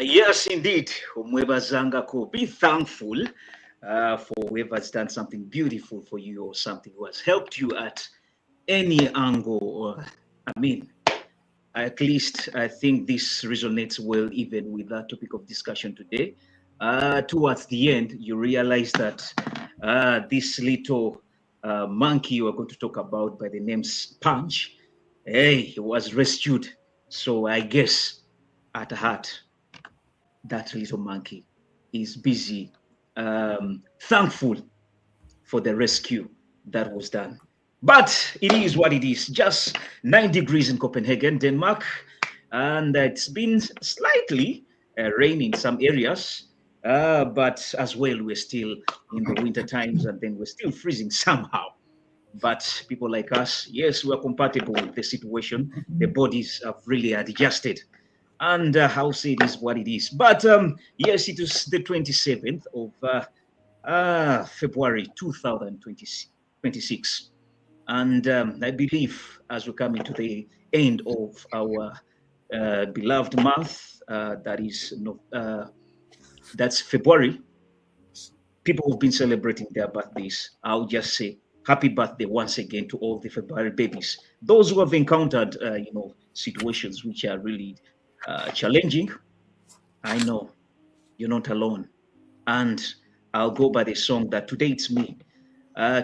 Yes, indeed. Be thankful for whoever's done something beautiful for you or something who has helped you at any angle. Or, I mean, at least I think this resonates well even with that topic of discussion today. Towards the end, you realize that this little monkey we're going to talk about by the name Sponge, hey, he was rescued. So I guess at heart, that little monkey is busy, thankful for the rescue that was done. But it is what it is. Just 9 degrees in Copenhagen, Denmark. And it's been slightly rainy in some areas. But as well, we're still in the winter times and then we're still freezing somehow. But people like us, yes, we're compatible with the situation. The bodies have really adjusted. And I'll say it is what it is. But yes, it was the 27th of February 2026. And I believe as we come into the end of our beloved month, that's February, people have been celebrating their birthdays. I'll just say happy birthday once again to all the February babies. Those who have encountered, situations which are really challenging, I know you're not alone. And I'll go by the song that today it's me.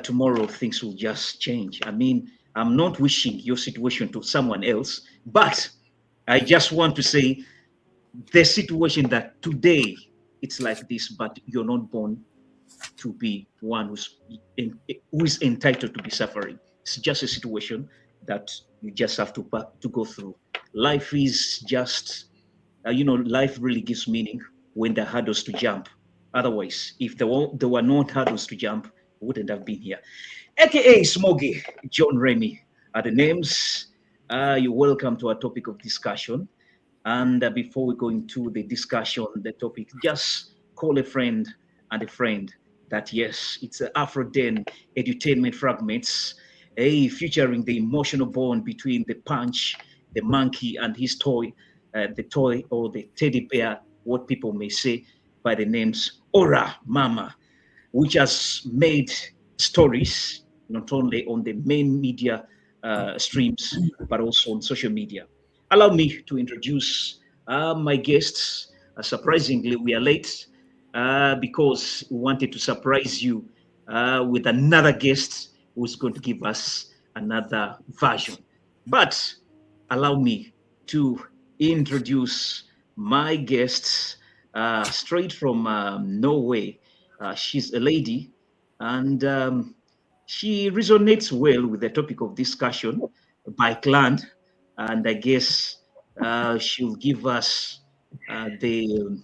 Tomorrow things will just change. I mean, I'm not wishing your situation to someone else, but I just want to say the situation that today it's like this, but you're not born to be one who is entitled to be suffering. It's just a situation that you just have to go through. Life is just, life really gives meaning when there are hurdles to jump. Otherwise, if there were no hurdles to jump, we wouldn't have been here. AKA Smoggy, John Remy are the names. You're welcome to our topic of discussion. And before we go into the discussion, the topic, just call a friend and a friend that, yes, it's Afro-Den edutainment fragments, featuring the emotional bond between the punch, the monkey, and his toy, the toy or the teddy bear, what people may say by the names Ora-mama, which has made stories not only on the main media streams, but also on social media. Allow me to introduce my guests. Surprisingly, we are late because we wanted to surprise you with another guest who's going to give us another version. But allow me to introduce my guests straight from Norway. She's a lady, and she resonates well with the topic of discussion, bike land. and I guess she'll give us the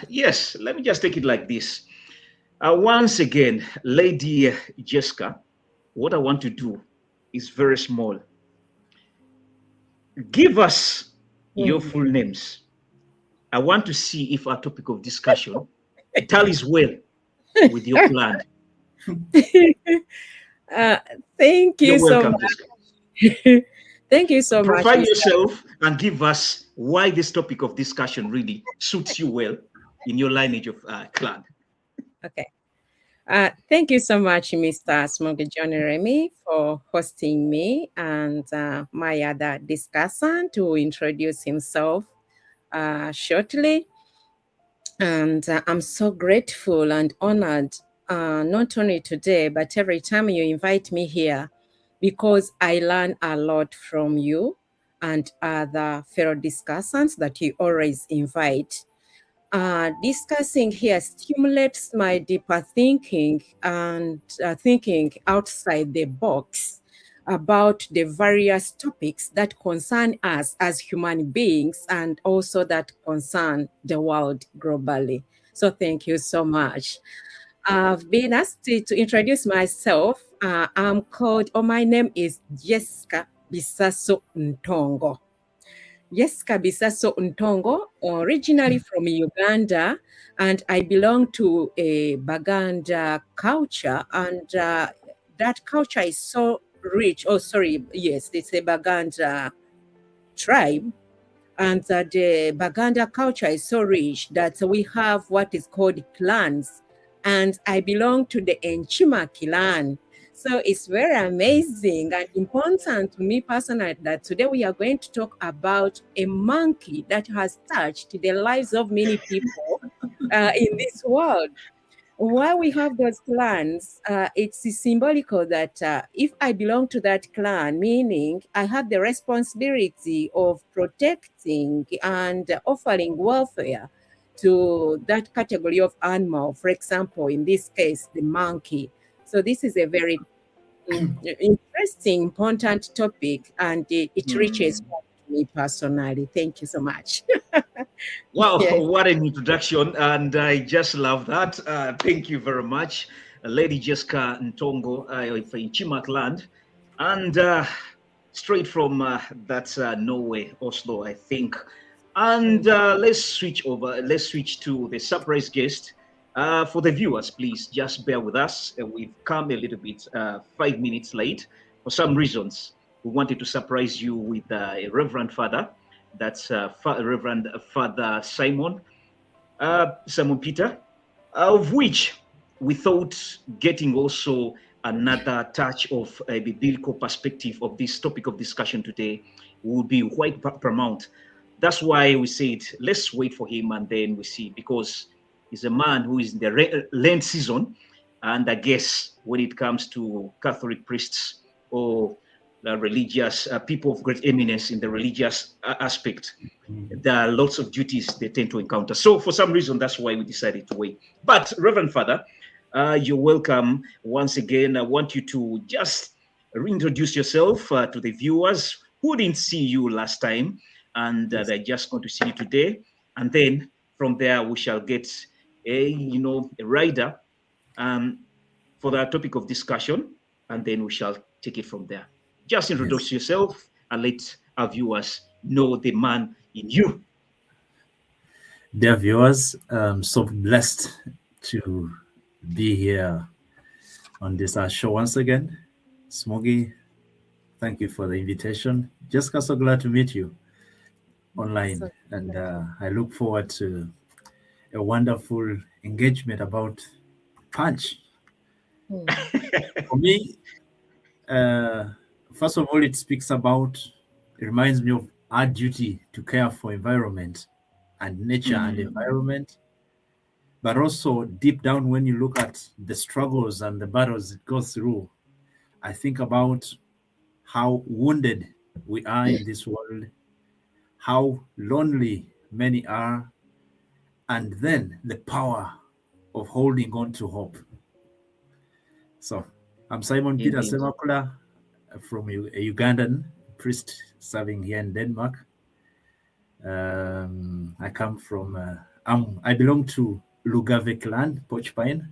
yes. Let me just take it like this. Once again, Lady Jessica, what I want to do is very small. Give us your Mm. full names. I want to see if our topic of discussion tallies well with your plan. uh, thank You're you so welcome, Jessica. much. Thank you so much, Profile Mr. yourself and give us why this topic of discussion really suits you well in your lineage of clan. Okay. Thank you so much, Mr. Smokey Johnny Remy, for hosting me and my other discussant to introduce himself shortly. And I'm so grateful and honored, not only today, but every time you invite me here, because I learn a lot from you and other fellow discussants that you always invite. Discussing here stimulates my deeper thinking and thinking outside the box about the various topics that concern us as human beings and also that concern the world globally. So, thank you so much. I've been asked to introduce myself. I'm called, or my name is Jessica Bisaso Ntongo. Yes, Kabisaso Ntongo, originally from Uganda, and I belong to a Baganda culture, and that culture is so rich. Oh, sorry, yes, it's a Baganda tribe, and the Baganda culture is so rich that we have what is called clans, and I belong to the Enchima clan. So it's very amazing and important to me personally that today we are going to talk about a monkey that has touched the lives of many people in this world. Why we have those clans, it's symbolical that if I belong to that clan, meaning I have the responsibility of protecting and offering welfare to that category of animal. For example, in this case, the monkey. So this is a very interesting, important topic, and it reaches Mm. home to me personally. Thank you so much. Wow, Yes. what an introduction, and I just love that. Thank you very much, Lady Jessica Ntongo in Chimak land, and straight from that's Norway, Oslo, I think. And let's switch over. Let's switch to the surprise guest. For the viewers, please just bear with us. We've come a little bit 5 minutes late for some reasons. We wanted to surprise you with a Reverend Father. That's Reverend Father Simon, Simon Peter, of which we thought getting also another touch of a biblical perspective of this topic of discussion today would be quite paramount. That's why we said let's wait for him and then we see, because he's a man who is in the Lent season, and I guess when it comes to Catholic priests or religious people of great eminence in the religious aspect, there are lots of duties they tend to encounter. So for some reason, that's why we decided to wait. But Reverend Father, you're welcome once again. I want you to just reintroduce yourself to the viewers who didn't see you last time, and Yes. they're just going to see you today. And then from there, we shall get a rider um, for the topic of discussion, and then we shall take it from there. Just Yes. introduce yourself and let our viewers know the man in you. Dear viewers, I'm so blessed to be here on this show once again. Smoggy, thank you for the invitation. Jessica, so glad to meet you online. So, And I look forward to a wonderful engagement about Punch. hmm, For me, uh, first of all, it reminds me of our duty to care for environment and nature and Mm, environment. But also deep down, when you look at the struggles and the battles it goes through, I think about how wounded we are in this world, how lonely many are, and then the power of holding on to hope. So I'm Simon Peter indeed. Semakula from a Ugandan priest serving here in Denmark. I come from, I belong to Lugavik land, Pochpine.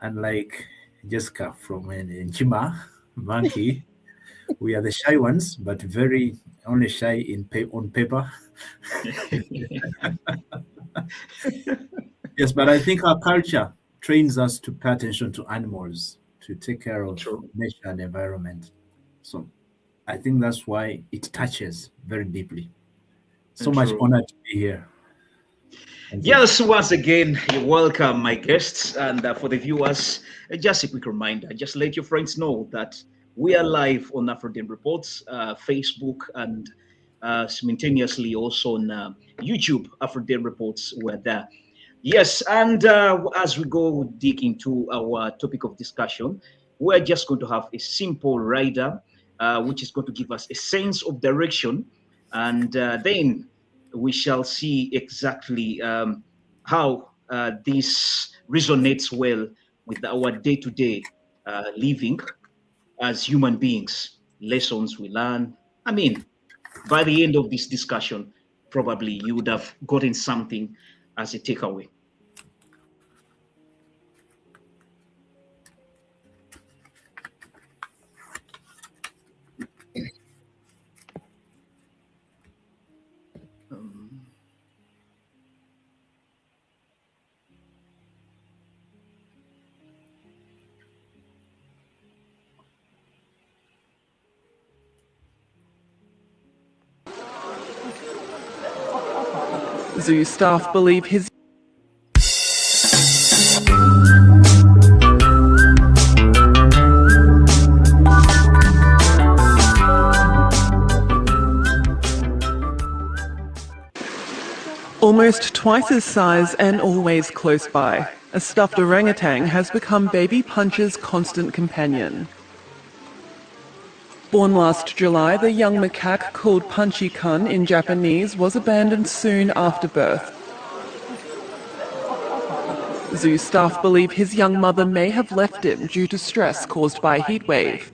Unlike Jessica from in Chima, Monkey, we are the shy ones, but very only shy on paper. Yes, but I think our culture trains us to pay attention to animals, to take care of nature and environment. So I think that's why it touches very deeply. So much honor to be here. Yes, once again, you're welcome, my guests. And for the viewers, just a quick reminder, just let your friends know that we are live on Afroden Reports, Facebook, and simultaneously also on YouTube, Afroden Reports, we're there. Yes, and as we go dig into our topic of discussion, we're just going to have a simple rider, which is going to give us a sense of direction, and then we shall see exactly how this resonates well with our day-to-day living as human beings, lessons we learn. I mean, by the end of this discussion, probably you would have gotten something as a takeaway. Zoo staff believe his almost twice his size and always close by. A stuffed orangutan has become baby Punch's constant companion. Born last July, the young macaque called Punchy-kun in Japanese was abandoned soon after birth. Zoo staff believe his young mother may have left him due to stress caused by heatwave.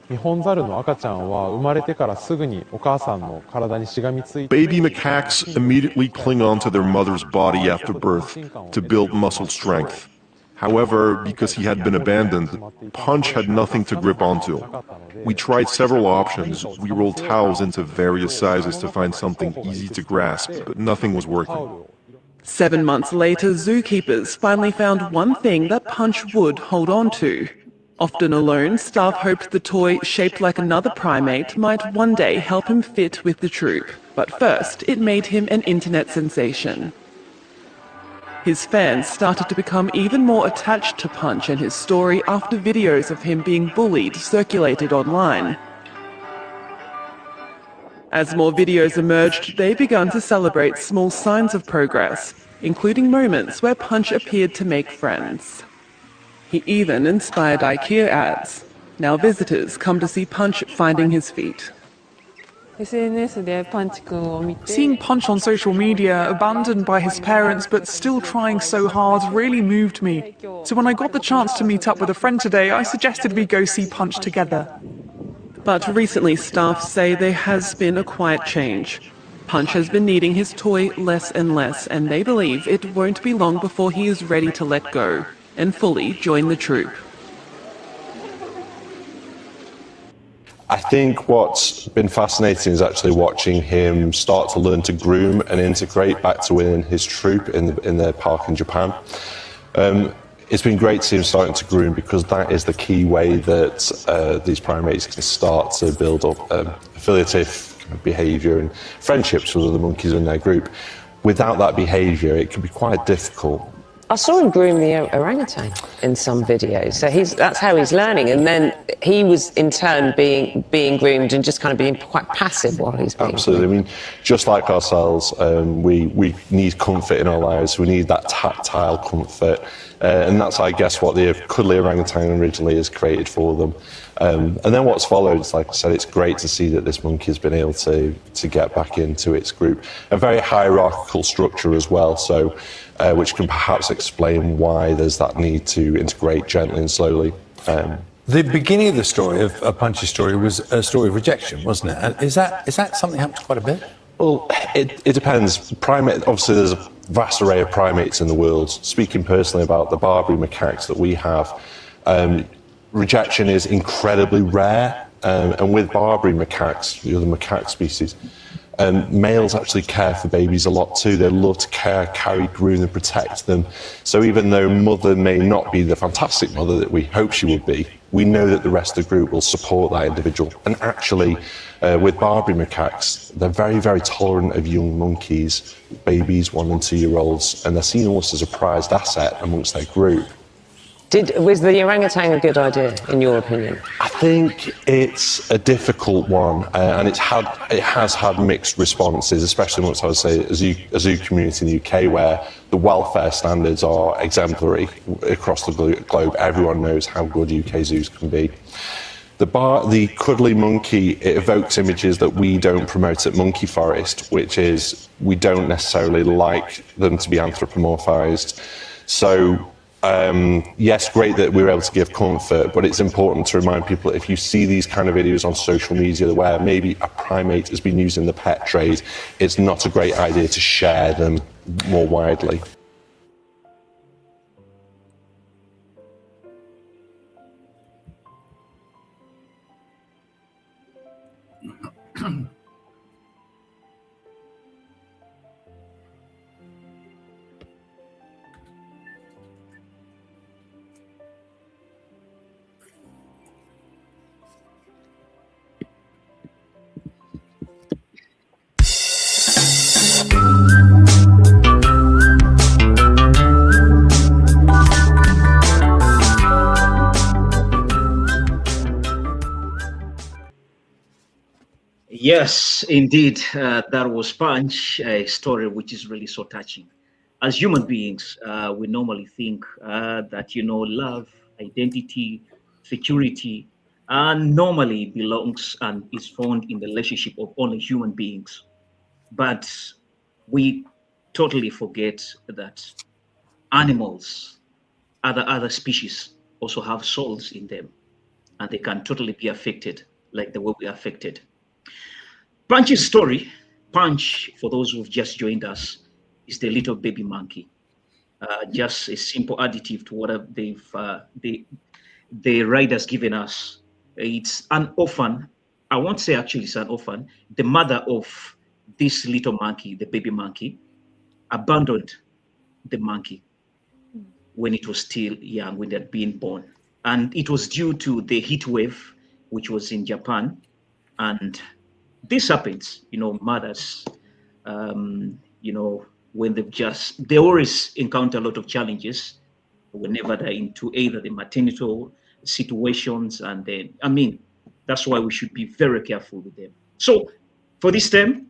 ニホンザルの赤ちゃんは生まれてからすぐにお母さんの体にしがみついて Baby macaques immediately cling onto their mother's body after birth to build muscle strength. However, because he had been abandoned, Punch had nothing to grip onto. We tried several options. We rolled towels into various sizes to find something easy to grasp, but nothing was working. 7 months later, zookeepers finally found one thing that Punch would hold on to. Often alone, staff hoped the toy, shaped like another primate, might one day help him fit with the troop. But first, it made him an internet sensation. His fans started to become even more attached to Punch and his story after videos of him being bullied circulated online. As more videos emerged, they began to celebrate small signs of progress, including moments where Punch appeared to make friends. He even inspired IKEA ads. Now visitors come to see Punch finding his feet. Seeing Punch on social media, abandoned by his parents but still trying so hard, really moved me. So when I got the chance to meet up with a friend today, I suggested we go see Punch together. But recently, staff say there has been a quiet change. Punch has been needing his toy less and less, and they believe it won't be long before he is ready to let go and fully join the troop. I think what's been fascinating is actually watching him start to learn to groom and integrate back to within his troop in their park in Japan. It's been great to see him starting to groom because that is the key way that these primates can start to build up affiliative behaviour and friendships with other monkeys in their group. Without that behaviour, it can be quite difficult. I saw him groom the orangutan in some videos, so that's how he's learning. And then he was in turn being groomed and just kind of being quite passive while he's being Absolutely. groomed. I mean, just like ourselves, we need comfort in our lives. We need that tactile comfort, and that's, I guess, what the cuddly orangutan originally is created for them. And then what's followed is, like I said, it's great to see that this monkey has been able to get back into its group. A very hierarchical structure as well, so which can perhaps explain why there's that need to integrate gently and slowly. The beginning of the story, of Punch's story, was a story of rejection, wasn't it? And is that something that happens quite a bit? Well, it depends. Obviously, there's a vast array of primates in the world. Speaking personally about the Barbary macaques that we have, rejection is incredibly rare. And with Barbary macaques, the other macaque species, males actually care for babies a lot too. They love to carry, groom and protect them. So even though mother may not be the fantastic mother that we hope she would be, we know that the rest of the group will support that individual. And actually, with Barbary macaques, they're very, very tolerant of young monkeys, babies, 1 and 2 year olds, and they're seen almost as a prized asset amongst their group. Was the orangutan a good idea, in your opinion? I think it's a difficult one, and it has had mixed responses, especially amongst, I would say, a zoo community in the UK, where the welfare standards are exemplary across the globe. Everyone knows how good UK zoos can be. The cuddly monkey, it evokes images that we don't promote at Monkey Forest, which is we don't necessarily like them to be anthropomorphized. So, yes, great that we were able to give comfort, but it's important to remind people, if you see these kind of videos on social media where maybe a primate has been used in the pet trade, it's not a great idea to share them more widely. Yes, indeed, that was Punch, a story which is really so touching. As human beings, we normally think that, love, identity, security, normally belongs and is found in the relationship of only human beings. But we totally forget that animals, other species, also have souls in them, and they can totally be affected like the way we are affected. Punch's story, Punch, for those who've just joined us, is the little baby monkey. Just a simple additive to what the writer's given us. It's an orphan. I won't say actually it's an orphan. The mother of this little monkey, the baby monkey, abandoned the monkey when it was still young, when it had been born. And it was due to the heat wave, which was in Japan. And this happens, mothers, when they always encounter a lot of challenges whenever they're into either the maternity situations. And then, that's why we should be very careful with them. So for this time,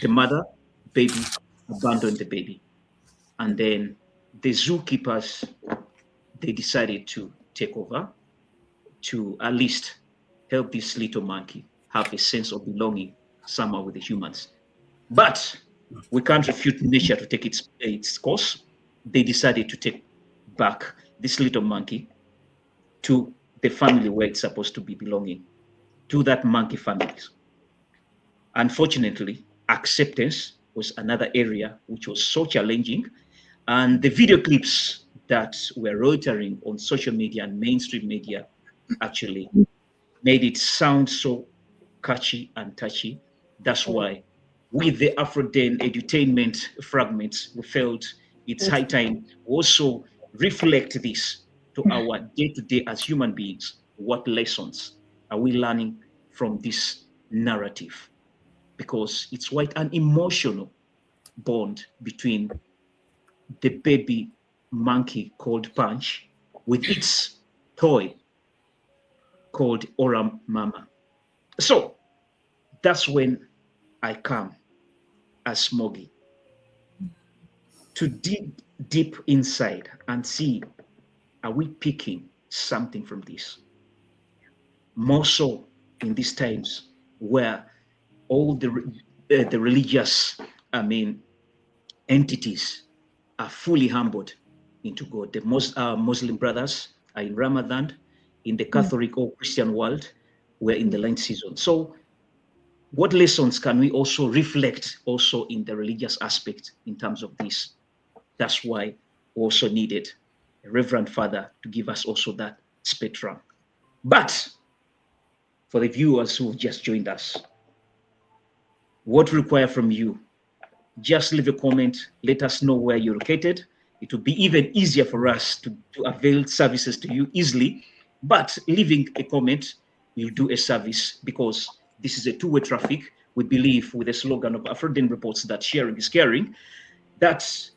the mother, baby, abandoned the baby. And then the zookeepers, they decided to take over to at least help this little monkey have a sense of belonging somehow with the humans. But we can't refute nature to take its course. They decided to take back this little monkey to the family where it's supposed to be belonging, to that monkey family. Unfortunately, acceptance was another area which was so challenging. And the video clips that were rotating on social media and mainstream media actually made it sound so catchy and touchy. That's why with the Afro-Den edutainment fragments, we felt it's high time also reflect this to our day-to-day as human beings. What lessons are we learning from this narrative? Because it's quite an emotional bond between the baby monkey called Punch with its toy called Ora-mama. So that's when I come as Smoggy to dig deep inside and see, are we picking something from this? More so in these times where all the religious, entities are fully humbled into God. The Muslim brothers are in Ramadan, in the Catholic or Christian world, we're in the Lent season. So what lessons can we also reflect also in the religious aspect in terms of this? That's why we also needed a Reverend Father to give us also that spectrum. But for the viewers who've just joined us, what we require from you, just leave a comment, let us know where you're located. It will be even easier for us to avail services to you easily. But leaving a comment, you'll do a service, because this is a two-way traffic. We believe with the slogan of Afrodin Reports that sharing is caring. That's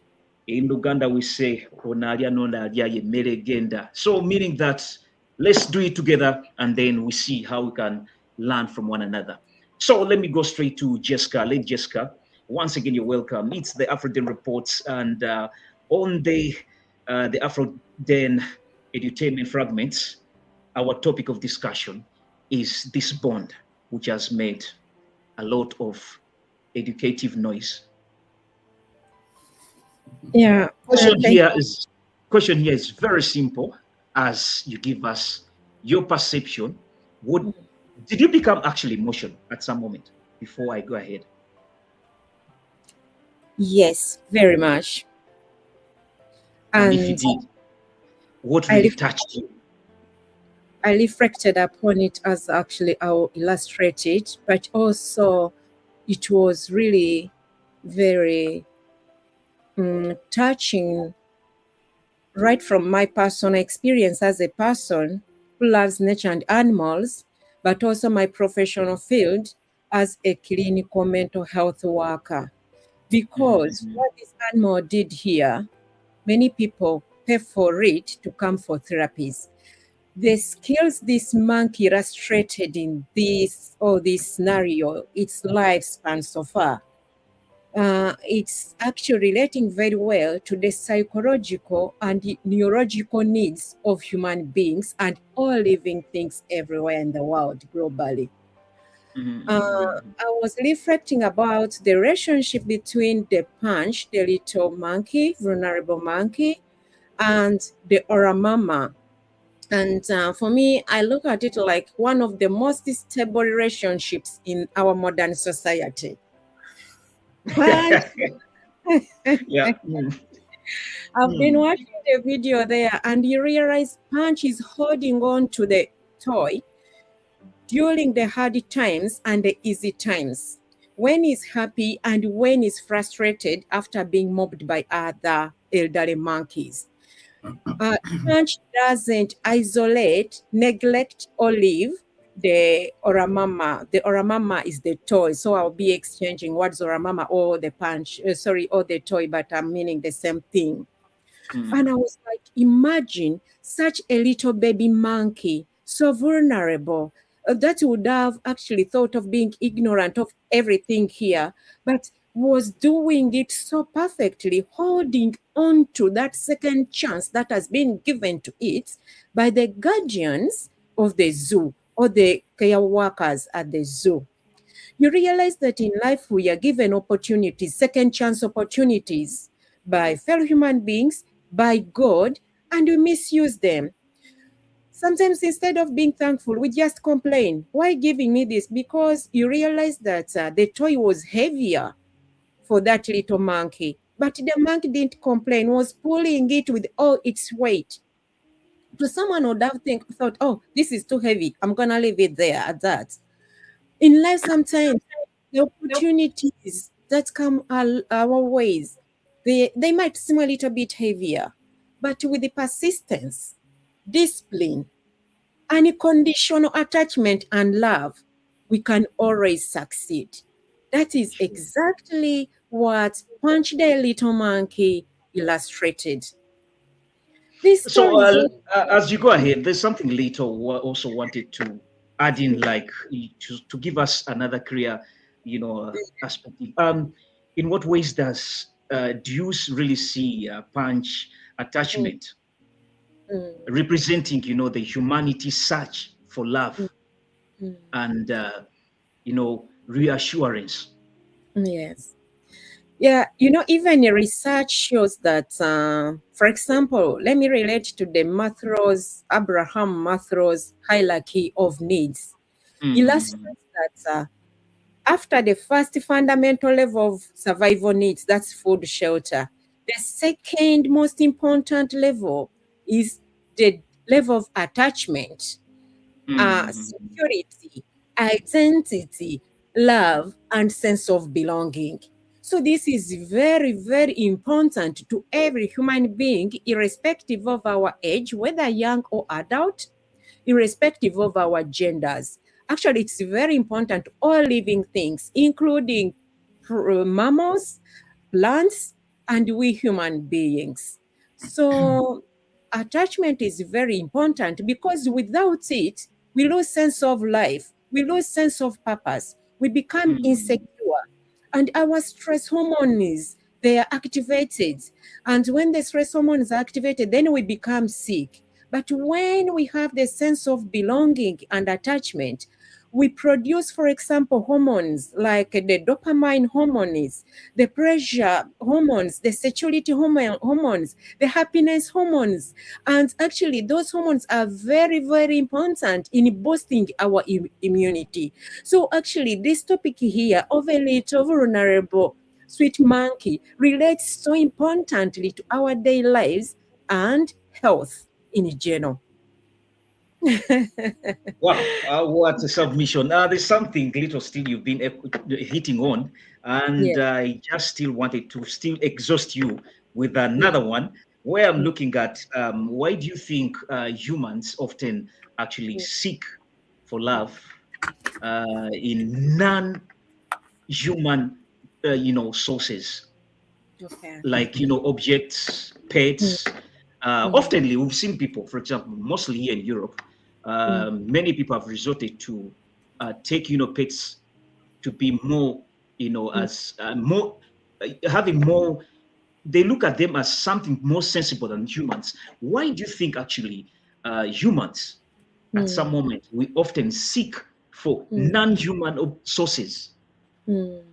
in Uganda we say, so meaning that let's do it together and then we see how we can learn from one another. So let me go straight to Jessica. Lady Jessica, once again, you're welcome. It's the Afrodin Reports, and on the Afrodin edutainment fragments, our topic of discussion is this bond, which has made a lot of educative noise. Yeah. Question here is very simple. As you give us your perception, did you become actually emotional at some moment before I go ahead? Yes, very much. And if you did, what really touched you? I reflected upon it as actually I'll illustrate it, but also it was really very touching, right from my personal experience as a person who loves nature and animals, but also my professional field as a clinical mental health worker. Because what this animal did here, many people pay for it to come for therapies. The skills this monkey illustrated in this scenario, its lifespan so far, it's actually relating very well to the psychological and the neurological needs of human beings and all living things everywhere in the world globally. I was reflecting about the relationship between the Punch, the little monkey, vulnerable monkey, and the Ora-mama. And for me, I look at it like one of the most stable relationships in our modern society. Punch. Yeah. I've been watching the video there, and you realize Punch is holding on to the toy during the hard times and the easy times, when he's happy and when he's frustrated after being mobbed by other elderly monkeys. Punch doesn't isolate, neglect, or leave the Ora-mama. The Ora-mama is the toy. So I'll be exchanging words Ora-mama or the Punch, or the toy, but I'm meaning the same thing. And I was like, imagine such a little baby monkey, so vulnerable, that would have actually thought of being ignorant of everything here, but was doing it so perfectly, holding on to that second chance that has been given to it by the guardians of the zoo or the care workers at the zoo. You realize that in life we are given opportunities, second chance opportunities by fellow human beings, by God, and we misuse them. Sometimes instead of being thankful, we just complain. Why giving me this? Because you realize that the toy was heavier for that little monkey. But the monkey didn't complain, was pulling it with all its weight. So someone would have thought, oh, this is too heavy. I'm going to leave it there at that. In life, sometimes the opportunities that come our ways, they might seem a little bit heavier, but with the persistence, discipline, unconditional attachment and love, we can always succeed. That is exactly what Punch the Little Monkey illustrated. This story as you go ahead, there's something little also wanted to add in, like to give us another clear, perspective. In what ways do you really see Punch attachment representing, the humanity search for love and, reassurance? Yes. Yeah, even research shows that, for example, let me relate to the Abraham Maslow's hierarchy of needs. Mm-hmm. Illustrates that after the first fundamental level of survival needs, that's food, shelter, the second most important level is the level of attachment, Mm-hmm. security, identity, love, and sense of belonging. So this is very, very important to every human being, irrespective of our age, whether young or adult, irrespective of our genders. Actually, it's very important to all living things, including mammals, plants, and we human beings. So attachment is very important because without it, we lose sense of life, we lose sense of purpose, we become Mm-hmm. insecure, and our stress hormones, they are activated. And when the stress hormones are activated, then we become sick. But when we have the sense of belonging and attachment, we produce, for example, hormones like the dopamine hormones, the pleasure hormones, the sexuality hormones, the happiness hormones. And actually, those hormones are very, very important in boosting our immunity. So actually, this topic here, of a little vulnerable sweet monkey, relates so importantly to our daily lives and health in general. Wow, what a submission. There's something little still you've been hitting on, Yeah. and I just still wanted to still exhaust you with another one where I'm looking at why do you think humans often actually seek for love in non-human, sources, Okay. like objects, Mm, pets. mm, Oftenly, we've seen people, for example, mostly here in Europe, mm, many people have resorted to take pets to be more mm, as more having more. They look at them as something more sensible than humans. Why do you think actually humans at some mm, moment we often seek for mm, non-human sources mm.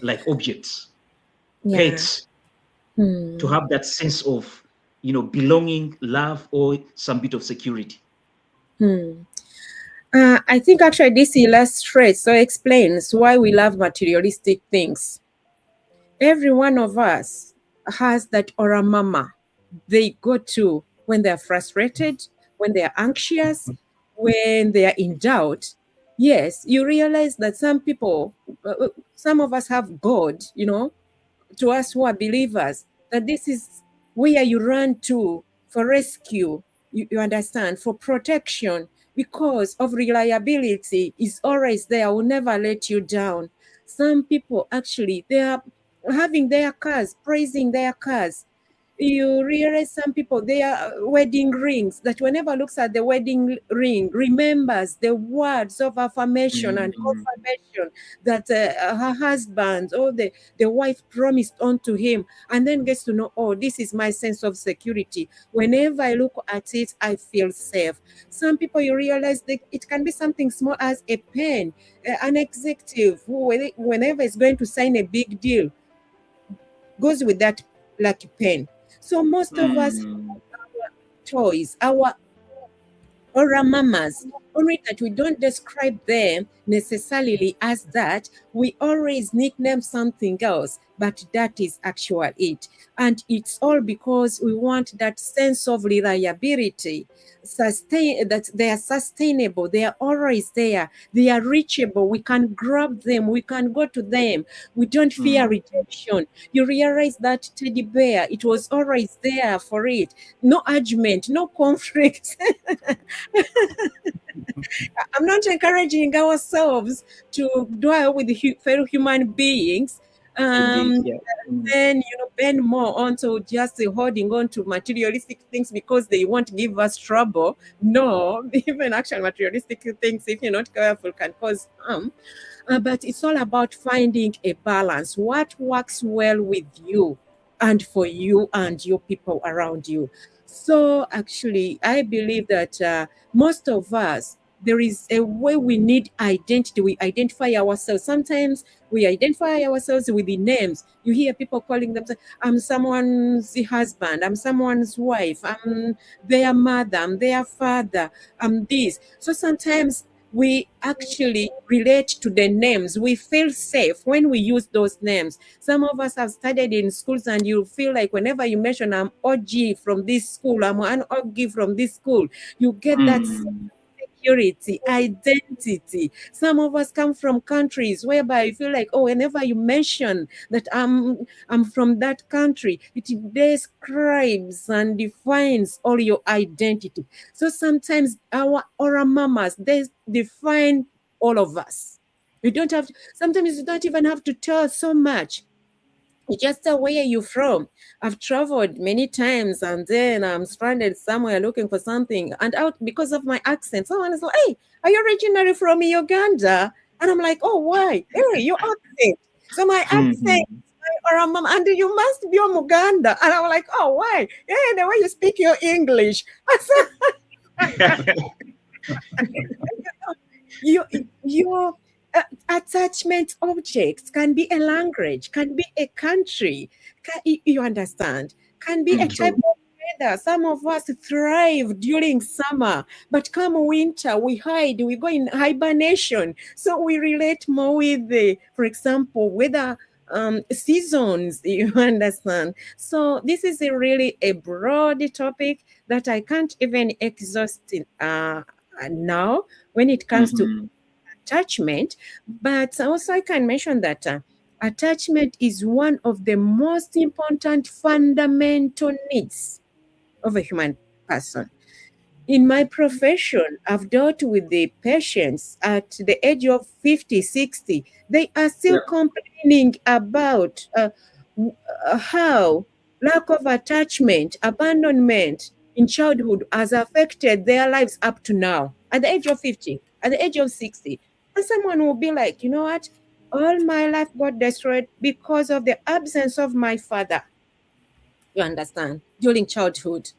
like objects, Yeah. pets, to Mm, have that sense of belonging, love, or some bit of security? mm. I think actually this illustrates or explains why we love materialistic things. Every one of us has that Ora-mama they go to when they're frustrated, when they're anxious, when they are in doubt. Yes, you realize that some of us have God, to us who are believers, that this is where you run to for rescue, you understand, for protection, because of reliability is always there, will never let you down. Some people actually, they are having their cars, praising their cars. You realize some people, their wedding rings, that whenever looks at the wedding ring, remembers the words of affirmation and Mm, confirmation that her husband or the wife promised unto him, and then gets to know, oh, this is my sense of security. Whenever I look at it, I feel safe. Some people, you realize that it can be something small as a pen. An executive who, whenever is going to sign a big deal, goes with that lucky pen. So most of us, mm, our toys, our Ora-mamas, only that we don't describe them necessarily as that. We always nickname something else, but that is actual it. And it's all because we want that sense of reliability, that they are sustainable, they are always there, they are reachable, we can grab them, we can go to them, we don't fear mm, rejection. You realize that teddy bear, it was always there for it. No argument, no conflict. I'm not encouraging ourselves to dwell with fellow human beings. indeed, Um, yeah. Mm, then bend more onto just holding on to materialistic things because they won't give us trouble. No, even actual materialistic things, if you're not careful, can cause harm. But it's all about finding a balance. What works well with you and for you and your people around you. So actually, I believe that most of us there is a way we need identity. We identify ourselves. Sometimes we identify ourselves with the names. You hear people calling themselves, I'm someone's husband, I'm someone's wife, I'm their mother, I'm their father, I'm this. So sometimes we actually relate to the names. We feel safe when we use those names. Some of us have studied in schools, and you feel like whenever you mention I'm OG from this school, I'm an OG from this school, you get that Mm. security, identity. Some of us come from countries whereby you feel like, oh, whenever you mention that I'm from that country, it describes and defines all your identity. So sometimes our Ora-mamas, they define all of us. You don't have to, sometimes you don't even have to tell so much. It's just where you from. I've traveled many times, and then I'm stranded somewhere looking for something, and out because of my accent, someone is like, "Hey, are you originally from Uganda?" And I'm like, "Oh, why? Hey, your accent." So my accent, Mhm. or and you must be from Uganda, and I'm like, "Oh, why? Yeah, the way you speak your English." your your attachment objects can be a language, can be a country, you understand, can be a type True. of weather. Some of us thrive during summer, but come winter we hide, we go in hibernation. So we relate more with the, for example, weather, seasons, you understand. So this is really a broad topic that I can't even exhaust now when it comes to Mhm. attachment. But also, I can mention that attachment is one of the most important fundamental needs of a human person. In my profession, I've dealt with the patients at the age of 50, 60. They are still Yeah. complaining about how lack of attachment, abandonment in childhood has affected their lives up to now, at the age of 50, at the age of 60. And someone will be like, you know what? All my life got destroyed because of the absence of my father. You understand? During childhood.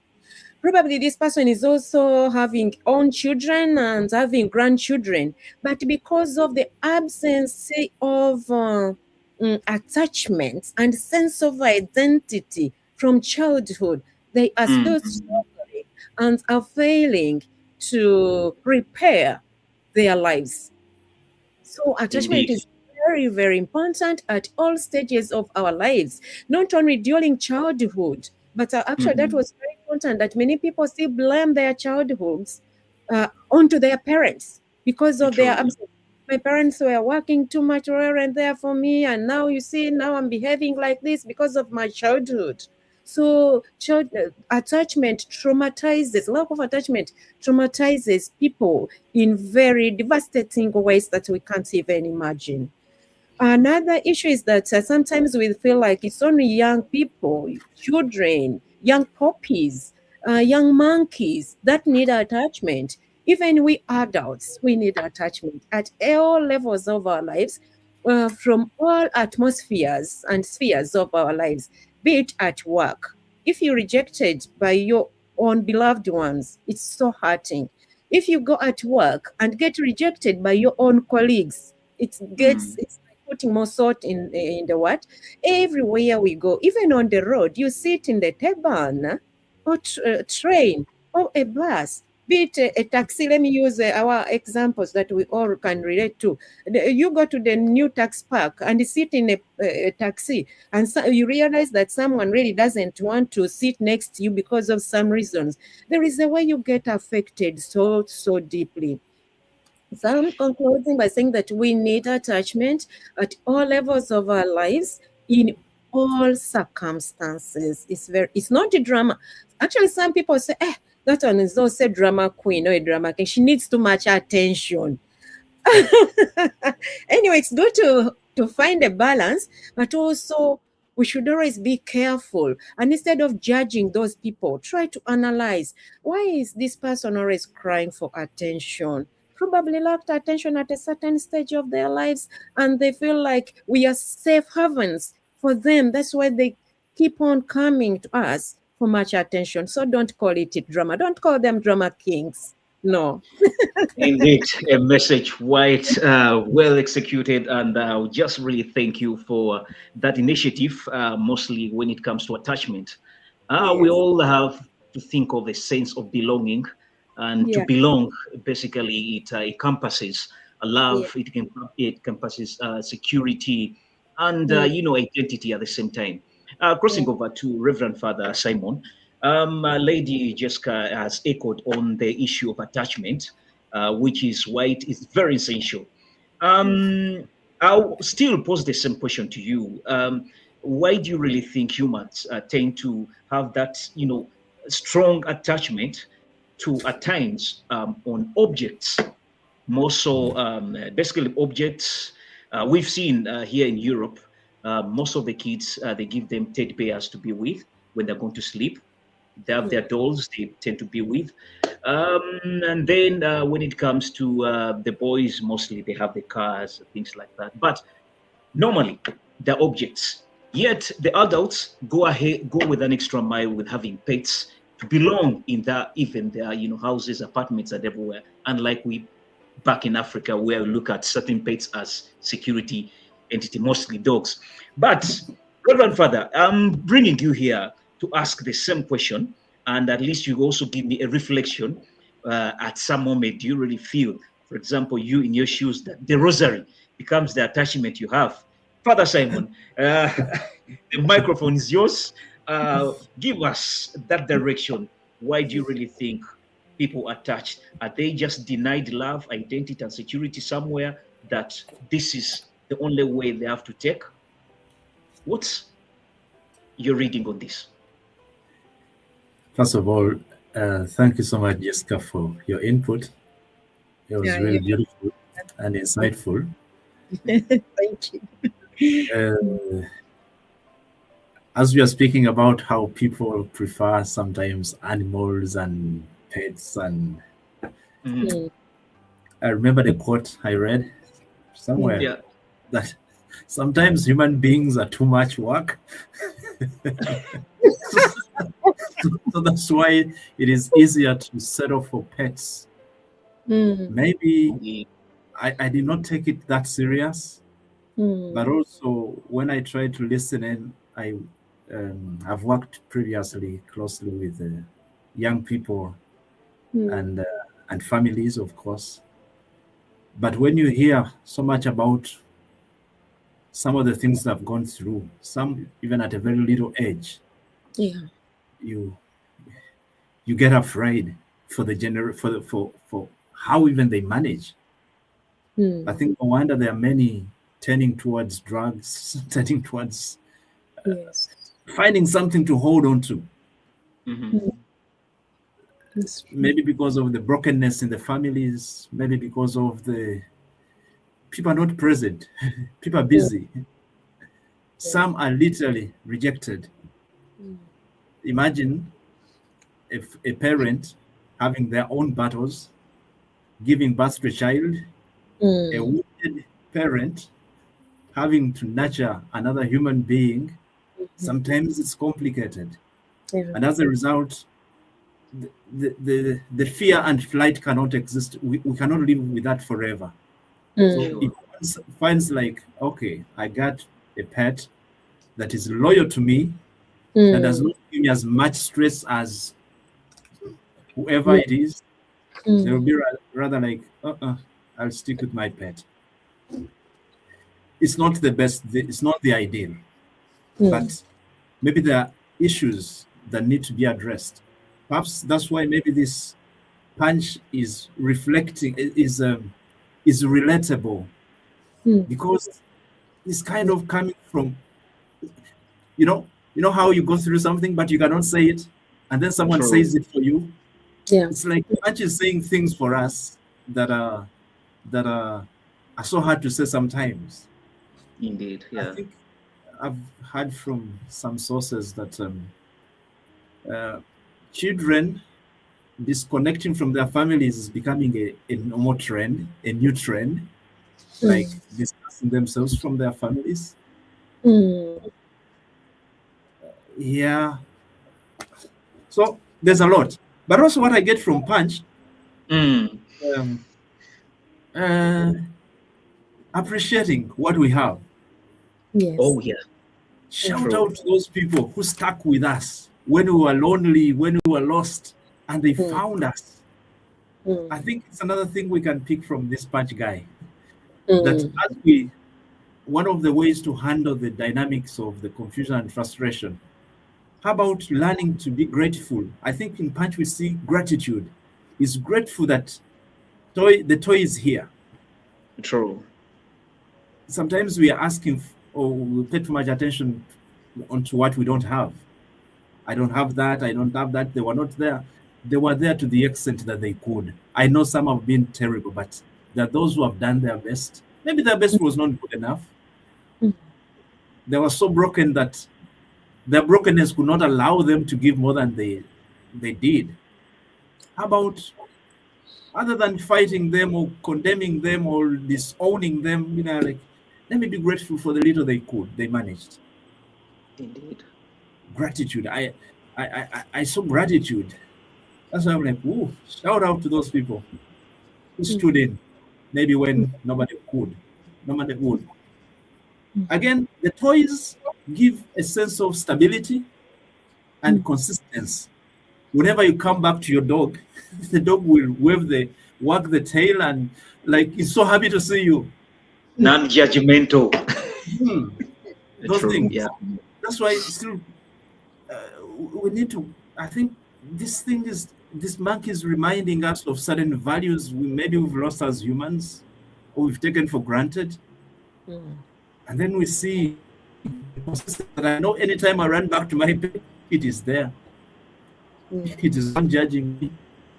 Probably this person is also having own children and having grandchildren, but because of the absence, say, of attachment and sense of identity from childhood, they are still Mhm. struggling and are failing to repair their lives. So attachment Indeed. is very, very important at all stages of our lives, not only during childhood, but actually that Mhm. was very important that many people still blame their childhoods onto their parents because of their True. absence. My parents were working too much here and there for me, and now you see, now I'm behaving like this because of my childhood. So attachment traumatizes, lack of attachment traumatizes people in very devastating ways that we can't even imagine. Another issue is that sometimes we feel like it's only young people, children, young puppies, young monkeys that need attachment. Even we adults, we need attachment at all levels of our lives, from all atmospheres and spheres of our lives, be it at work. If you're rejected by your own beloved ones, it's so hurting. If you go at work and get rejected by your own colleagues, Mm. it's like putting more salt in the what? Everywhere we go, even on the road, you sit in the taban or train or a bus, be it a taxi. Let me use our examples that we all can relate to. You go to the new tax park and sit in a taxi, and so you realize that someone really doesn't want to sit next to you because of some reasons. There is a way you get affected so deeply. So I'm concluding by saying that we need attachment at all levels of our lives in all circumstances. It's not a drama. Actually, some people say, that one is also a drama queen or a drama king. She needs too much attention. Anyway, it's good to find a balance, but also we should always be careful. And instead of judging those people, try to analyze, why is this person always crying for attention? Probably lacked attention at a certain stage of their lives, and they feel like we are safe havens for them. That's why they keep on coming to us for much attention. So don't call it drama. Don't call them drama kings. No. Indeed, a message quite well executed, and just really thank you for that initiative. Mostly when it comes to attachment, we Yes. all have to think of a sense of belonging, and to Yeah. belong basically it encompasses a Yeah. love. It encompasses security, and Mm. identity at the same time. Yeah. Crossing over to Reverend Father Simon, Lady Jessica has echoed on the issue of attachment, which is why it is very essential. I'll still pose the same question to you. Why do you really think humans tend to have that, strong attachment to, at times, on objects, more so, basically objects? We've seen here in Europe, most of the kids, they give them teddy bears to be with when they're going to sleep. They have their dolls they tend to be with. And then when it comes to the boys, mostly they have the cars, things like that. But normally, they're objects. Yet the adults go with an extra mile with having pets to belong in that, even their houses, apartments, and everywhere. Unlike we back in Africa, where we look at certain pets as security entity, mostly dogs. But Reverend Father, I'm bringing you here to ask the same question, and at least you also give me a reflection. At some moment, do you really feel, for example, you in your shoes, that the rosary becomes the attachment you have? Father Simon, the microphone is yours. Give us that direction. Why do you really think people attached? Are they just denied love, identity, and security somewhere, that this is the only way they have to take? What's your reading on this? First of all, thank you so much, Jessica, for your input. It was Yeah. really beautiful and insightful. Thank you. As we are speaking about how people prefer sometimes animals and pets, and Mm. I remember the quote I read somewhere Yeah. that sometimes human beings are too much work. So that's why it is easier to settle for pets. Mm. Maybe I did not take it that serious, but Mm. also when I try to listen in, I've worked previously closely with young people Mm. and families, of course. But when you hear so much about some of the things that I've gone through, some even at a very little age, Yeah. you get afraid for the for how even they manage. I Mm. think no wonder there are many turning towards drugs, turning towards Yes. finding something to hold on to. Mhm. That's true. Maybe because of the brokenness in the families, maybe because of the people are not present, people are busy. Some are literally rejected. Mm. Imagine if a parent having their own battles, giving birth to a child, a Mm. wounded parent having to nurture another human being. Sometimes it's complicated. Yeah. And as a result, the fear and flight cannot exist. We cannot live with that forever. So Mm. if one finds like, okay, I got a pet that is loyal to me, that does Mm. not give me as much stress as whoever Yeah. it is, they will Mm. be rather like, I'll stick with my pet. It's not the best, it's not the ideal, Mm. but maybe there are issues that need to be addressed. Perhaps that's why maybe this punch is reflecting, is relatable, Mm. because it's kind of coming from, you know how you go through something but you cannot say it, and then someone True. says it for you. Yeah. It's like punch is saying things for us that are so hard to say sometimes. Indeed. I Yeah. think I've heard from some sources that children disconnecting from their families is becoming a normal trend, a new trend, like Mm. distancing themselves from their families. Mm. Yeah. So there's a lot. But also what I get from Punch Mm. Um, uh, appreciating what we have. Yes. Oh yeah. Shout True. out to those people who stuck with us when we were lonely, when we were lost, and they found us. I think it's another thing we can pick from this Punch guy. That as we, one of the ways to handle the dynamics of the confusion and frustration, how about learning to be grateful? I think in Punch we see gratitude. He's grateful that the toy is here. True. Sometimes we are asking or we pay too much attention onto what we don't have. I don't have that. I don't have that. They were not there. They were there to the extent that they could. I know some have been terrible, but there are those who have done their best. Maybe their best was not good enough. They were so broken that their brokenness could not allow them to give more than they did. How about, other than fighting them or condemning them or disowning them, like, let me be grateful for the little they managed. Indeed. Gratitude. I saw gratitude. That's why I'm like, ooh, shout out to those people who stood in, maybe when nobody would. Again, the toys give a sense of stability and consistency. Whenever you come back to your dog, the dog will wag the tail and like it's so happy to see you. Non-judgmental. Those True. things. Yeah. That's why still we need to. I think this monkey is reminding us of certain values maybe we've lost as humans or we've taken for granted. And then we see that I know anytime I run back to my pet, it is there. It is not judging me,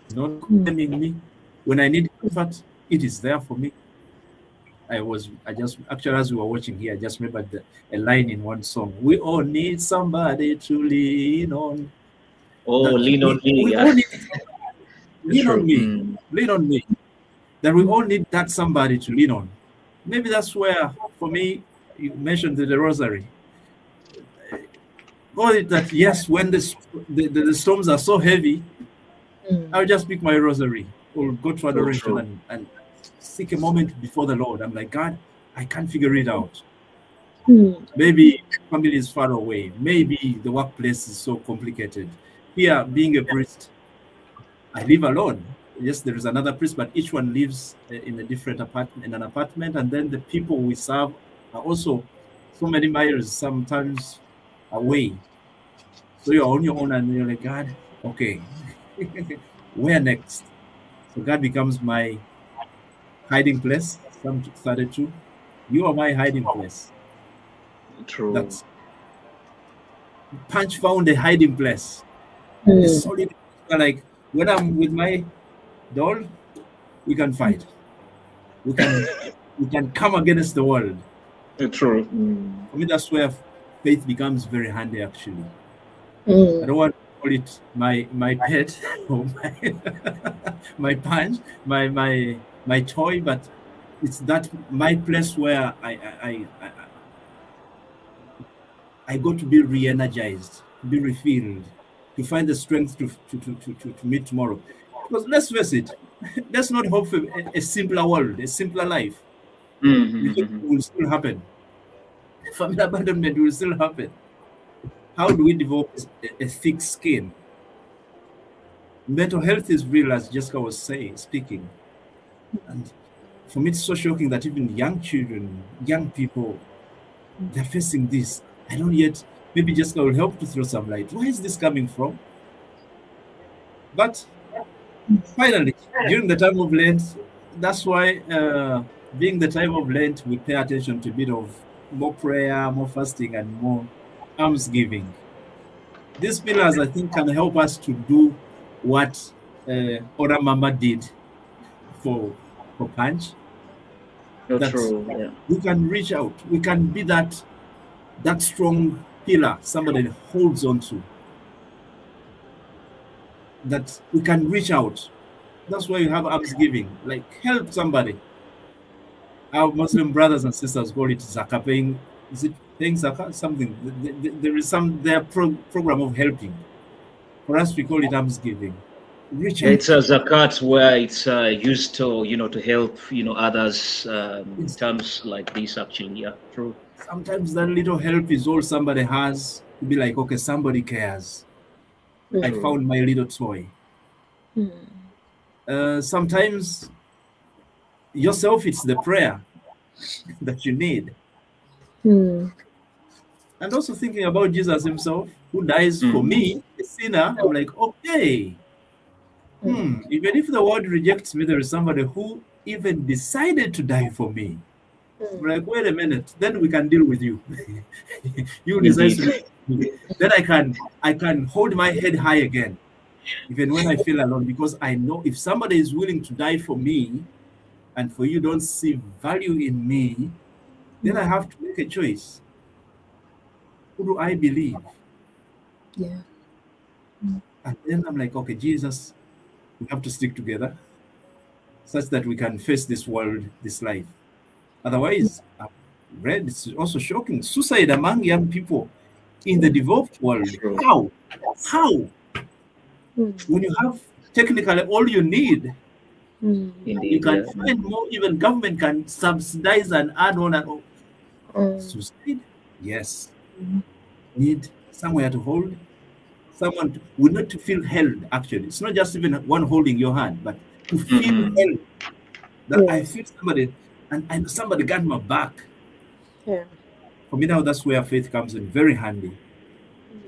it's not condemning me. When I need comfort, it is there for me. Actually, as we were watching here, I just remembered a line in one song. We all need somebody to lean on. Oh, lean on me. We Yeah. all need lean True. on me. Lean on me. That we all need that somebody to lean on. Maybe that's where, for me, you mentioned the rosary. Call it that, yes, when the storms are so heavy, I'll just pick my rosary or go to adoration and seek a moment before the Lord. I'm like, God, I can't figure it out. Maybe family is far away. Maybe the workplace is so complicated. Here, being a priest, I live alone. Yes, there is another priest, but each one lives in a different apartment, and then the people we serve are also so many miles, sometimes away. So you're on your own, and you're like, God, okay, where next? So God becomes my hiding place. Psalm 32. You are my hiding place. True. That's Punch found a hiding place. A solid, like when I'm with my doll, we can fight. We can come against the world. True. For me, that's where faith becomes very handy. Actually, I don't want to call it my pet or my punch, my toy, but it's that my place where I go to be re-energized, to be refilled, to find the strength to meet tomorrow. Because let's face it, let's not hope for a simpler world, a simpler life. It will still happen. Family abandonment will still happen. How do we develop a thick skin? Mental health is real, as Jessica was speaking. And for me, it's so shocking that even young children, young people, they're facing this. I don't yet, maybe Jessica will help to throw some light. Where is this coming from? But finally, during the time of Lent, that's why being the time of Lent, we pay attention to a bit of more prayer, more fasting, and more almsgiving. These pillars, I think, can help us to do what Ora-mama did for Punch. True. Yeah. We can reach out. We can be that strong pillar somebody holds on to. That we can reach out. That's why you have almsgiving. Like, help somebody. Our Muslim brothers and sisters call it zakah, paying. Is it paying zakah? Something. There is their program of helping. For us, we call it almsgiving. Richard, It's a zakat where it's used to, to help, others in terms like this. Actually, yeah, true. sometimes that little help is all somebody has to be like, okay, somebody cares. I True. found my little toy. Sometimes yourself, it's the prayer that you need. And also thinking about Jesus himself, who dies for me, a sinner, I'm like, okay, even if the world rejects me, there is somebody who even decided to die for me. I'm like, wait a minute, then we can deal with you. You decide Indeed. to die for me. Then I can hold my head high again, even when I feel alone, because I know if somebody is willing to die for me, and for you don't see value in me, then I have to make a choice. Who do I believe? Yeah. And then I'm like, okay, Jesus, we have to stick together such that we can face this world, this life. Otherwise, I've read it's also shocking suicide among young people in the developed world. True. How? How? When you have technically all you need, you Indeed, can yeah. find more, even government can subsidize and add on and on. Suicide? Yes. Need somewhere to hold. Someone we need to feel held, actually. It's not just even one holding your hand, but to feel held. That I feel somebody, and somebody got my back. Yeah. For me now, that's where faith comes in very handy.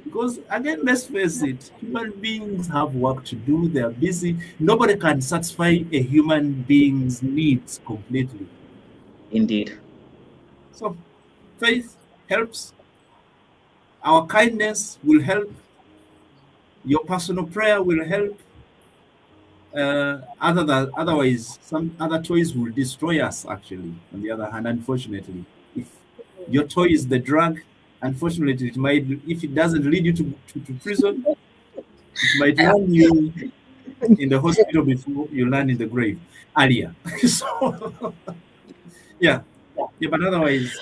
Because again, let's face it, human beings have work to do, they're busy. Nobody can satisfy a human being's needs completely. Indeed. So faith helps. Our kindness will help. Your personal prayer will help. Otherwise, some other toys will destroy us, actually, on the other hand, unfortunately. If your toy is the drug, unfortunately, it might, if it doesn't lead you to prison, it might land you in the hospital before you land in the grave earlier. So, yeah. But otherwise,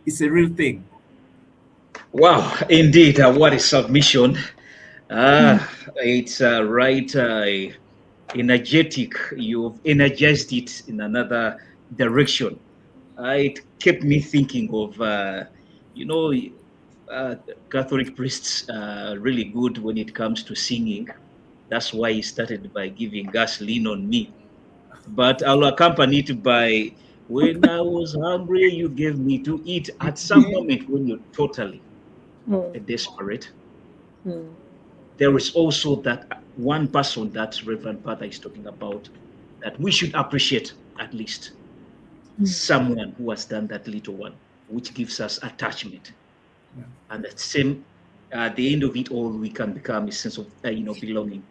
it's a real thing. Wow, indeed, what a submission. It's right energetic. You've energized it in another direction. It kept me thinking of, you know, uh, Catholic priests are really good when it comes to singing. That's why he started by giving gasoline on me. But I'll accompany it by, when I was hungry, you gave me to eat. At some moment, when you're totally desperate, there is also that one person that Reverend Father is talking about that we should appreciate at least someone who has done that little one, which gives us attachment. And at the end of it all, we can become a sense of belonging.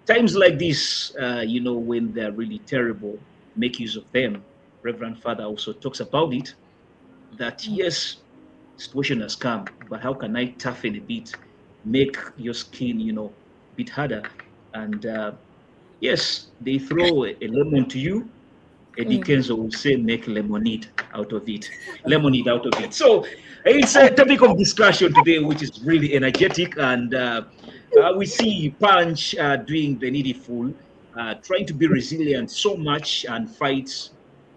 Times like this, when they're really terrible, make use of them. Reverend Father also talks about it. That yes, situation has come, but how can I toughen a bit, make your skin, a bit harder? And yes, they throw a lemon to you. Eddie Kenzo will say, make lemonade out of it. Lemonade out of it. So it's a topic of discussion today, which is really energetic. And we see Punch doing the needful, trying to be resilient so much and fights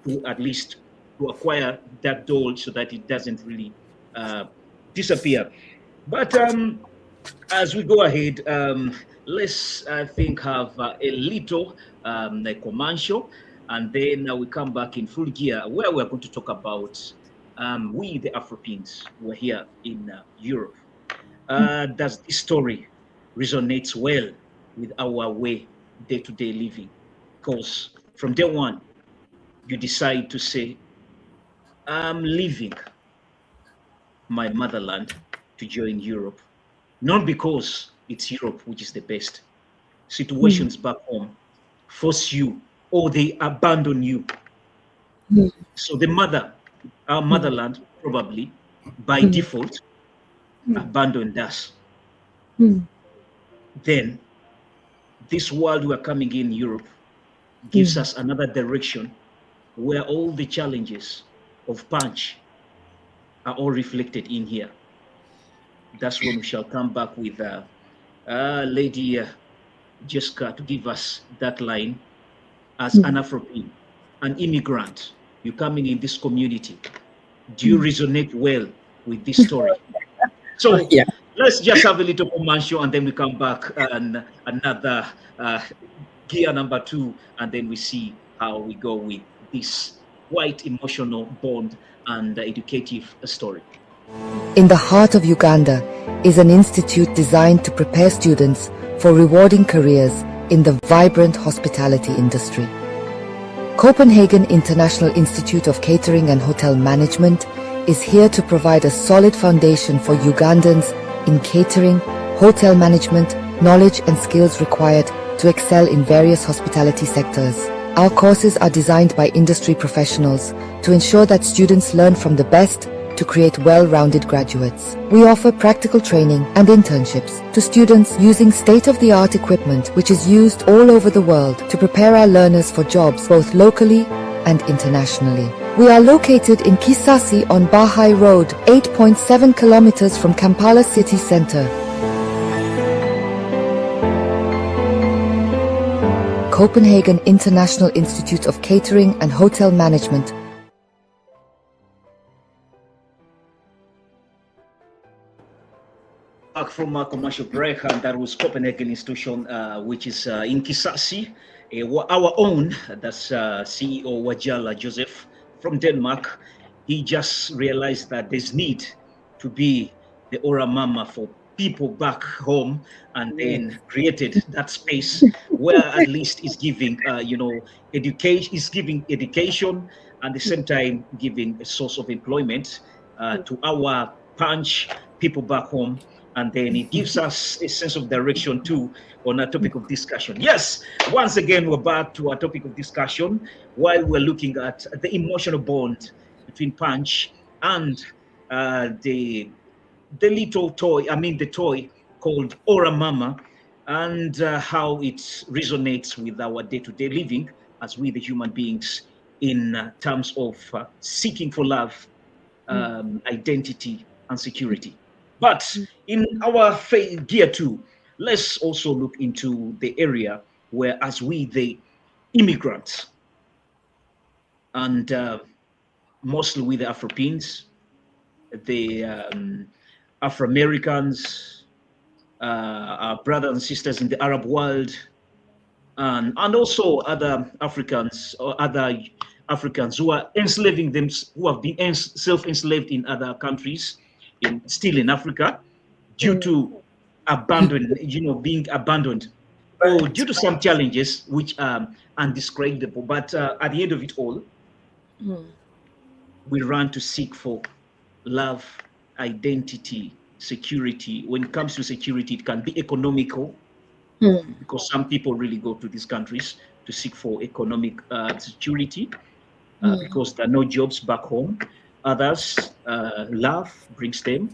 to at least to acquire that doll so that it doesn't really disappear. But as we go ahead, let's I think have a little a commercial, and then we come back in full gear where we're going to talk about we the Afropins were here in Europe. Does this story resonates well with our way day-to-day living? Because from day one, you decide to say, I'm leaving my motherland to join Europe, not because it's Europe which is the best. Situations back home force you or they abandon you. So our motherland, probably by default, abandoned us. Then this world we're coming in, Europe, gives us another direction where all the challenges of Punch are all reflected in here. That's when we shall come back with Lady Jessica, to give us that line as an Afropean, an immigrant. You coming in this community. Do you resonate well with this story? So Yeah. let's just have a little commercial and then we come back and another gear number 2, and then we see how we go with this quite emotional bond and educative story. In the heart of Uganda is an institute designed to prepare students for rewarding careers in the vibrant hospitality industry. Copenhagen International Institute of Catering and Hotel Management is here to provide a solid foundation for Ugandans in catering, hotel management, knowledge and skills required to excel in various hospitality sectors. Our courses are designed by industry professionals to ensure that students learn from the best to create well-rounded graduates. We offer practical training and internships to students using state-of-the-art equipment which is used all over the world to prepare our learners for jobs both locally and internationally. We are located in Kisasi on Bahai Road, 8.7 kilometers from Kampala city center. Copenhagen International Institute of Catering and Hotel Management. Back from our commercial break, and that was Copenhagen Institution, which is in Kisasi. Our own, that's CEO Wajala Joseph from Denmark. He just realized that there's need to be the Ora-mama for people back home, and then created that space where at least is giving, education, is giving education, and at the same time giving a source of employment to our punch people back home, and then it gives us a sense of direction too on our topic of discussion. Yes, once again, we're back to our topic of discussion while we're looking at the emotional bond between Punch and the little toy, the toy called Ora-mama, and how it resonates with our day-to-day living as we, the human beings, in terms of seeking for love, identity, and security. But in our gear 2, let's also look into the area where, as we, the immigrants, and mostly with the Afropeans, the Afro Americans, our brothers and sisters in the Arab world, and also other Africans or other Africans who are enslaving them, who have been self-enslaved in other countries, still in Africa, due to being abandoned, or due to some challenges which are undescribable. But at the end of it all, we run to seek for love, identity, security. When it comes to security, it can be economical, because some people really go to these countries to seek for economic security, because there are no jobs back home. Others, love brings them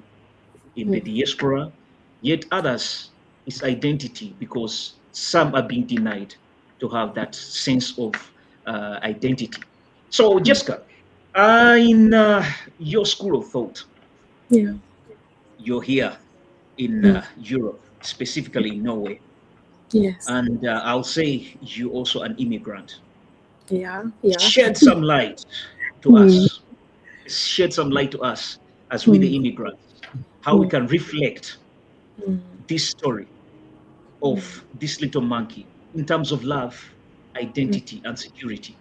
in the diaspora, yet others, it's identity, because some are being denied to have that sense of identity. So, Jessica, in your school of thought, you're here in Europe, specifically in Norway. Yes. And I'll say you also an immigrant. Yeah. Shed some light to us. Shed some light to us as we the immigrants, how we can reflect this story of this little monkey in terms of love, identity, and security.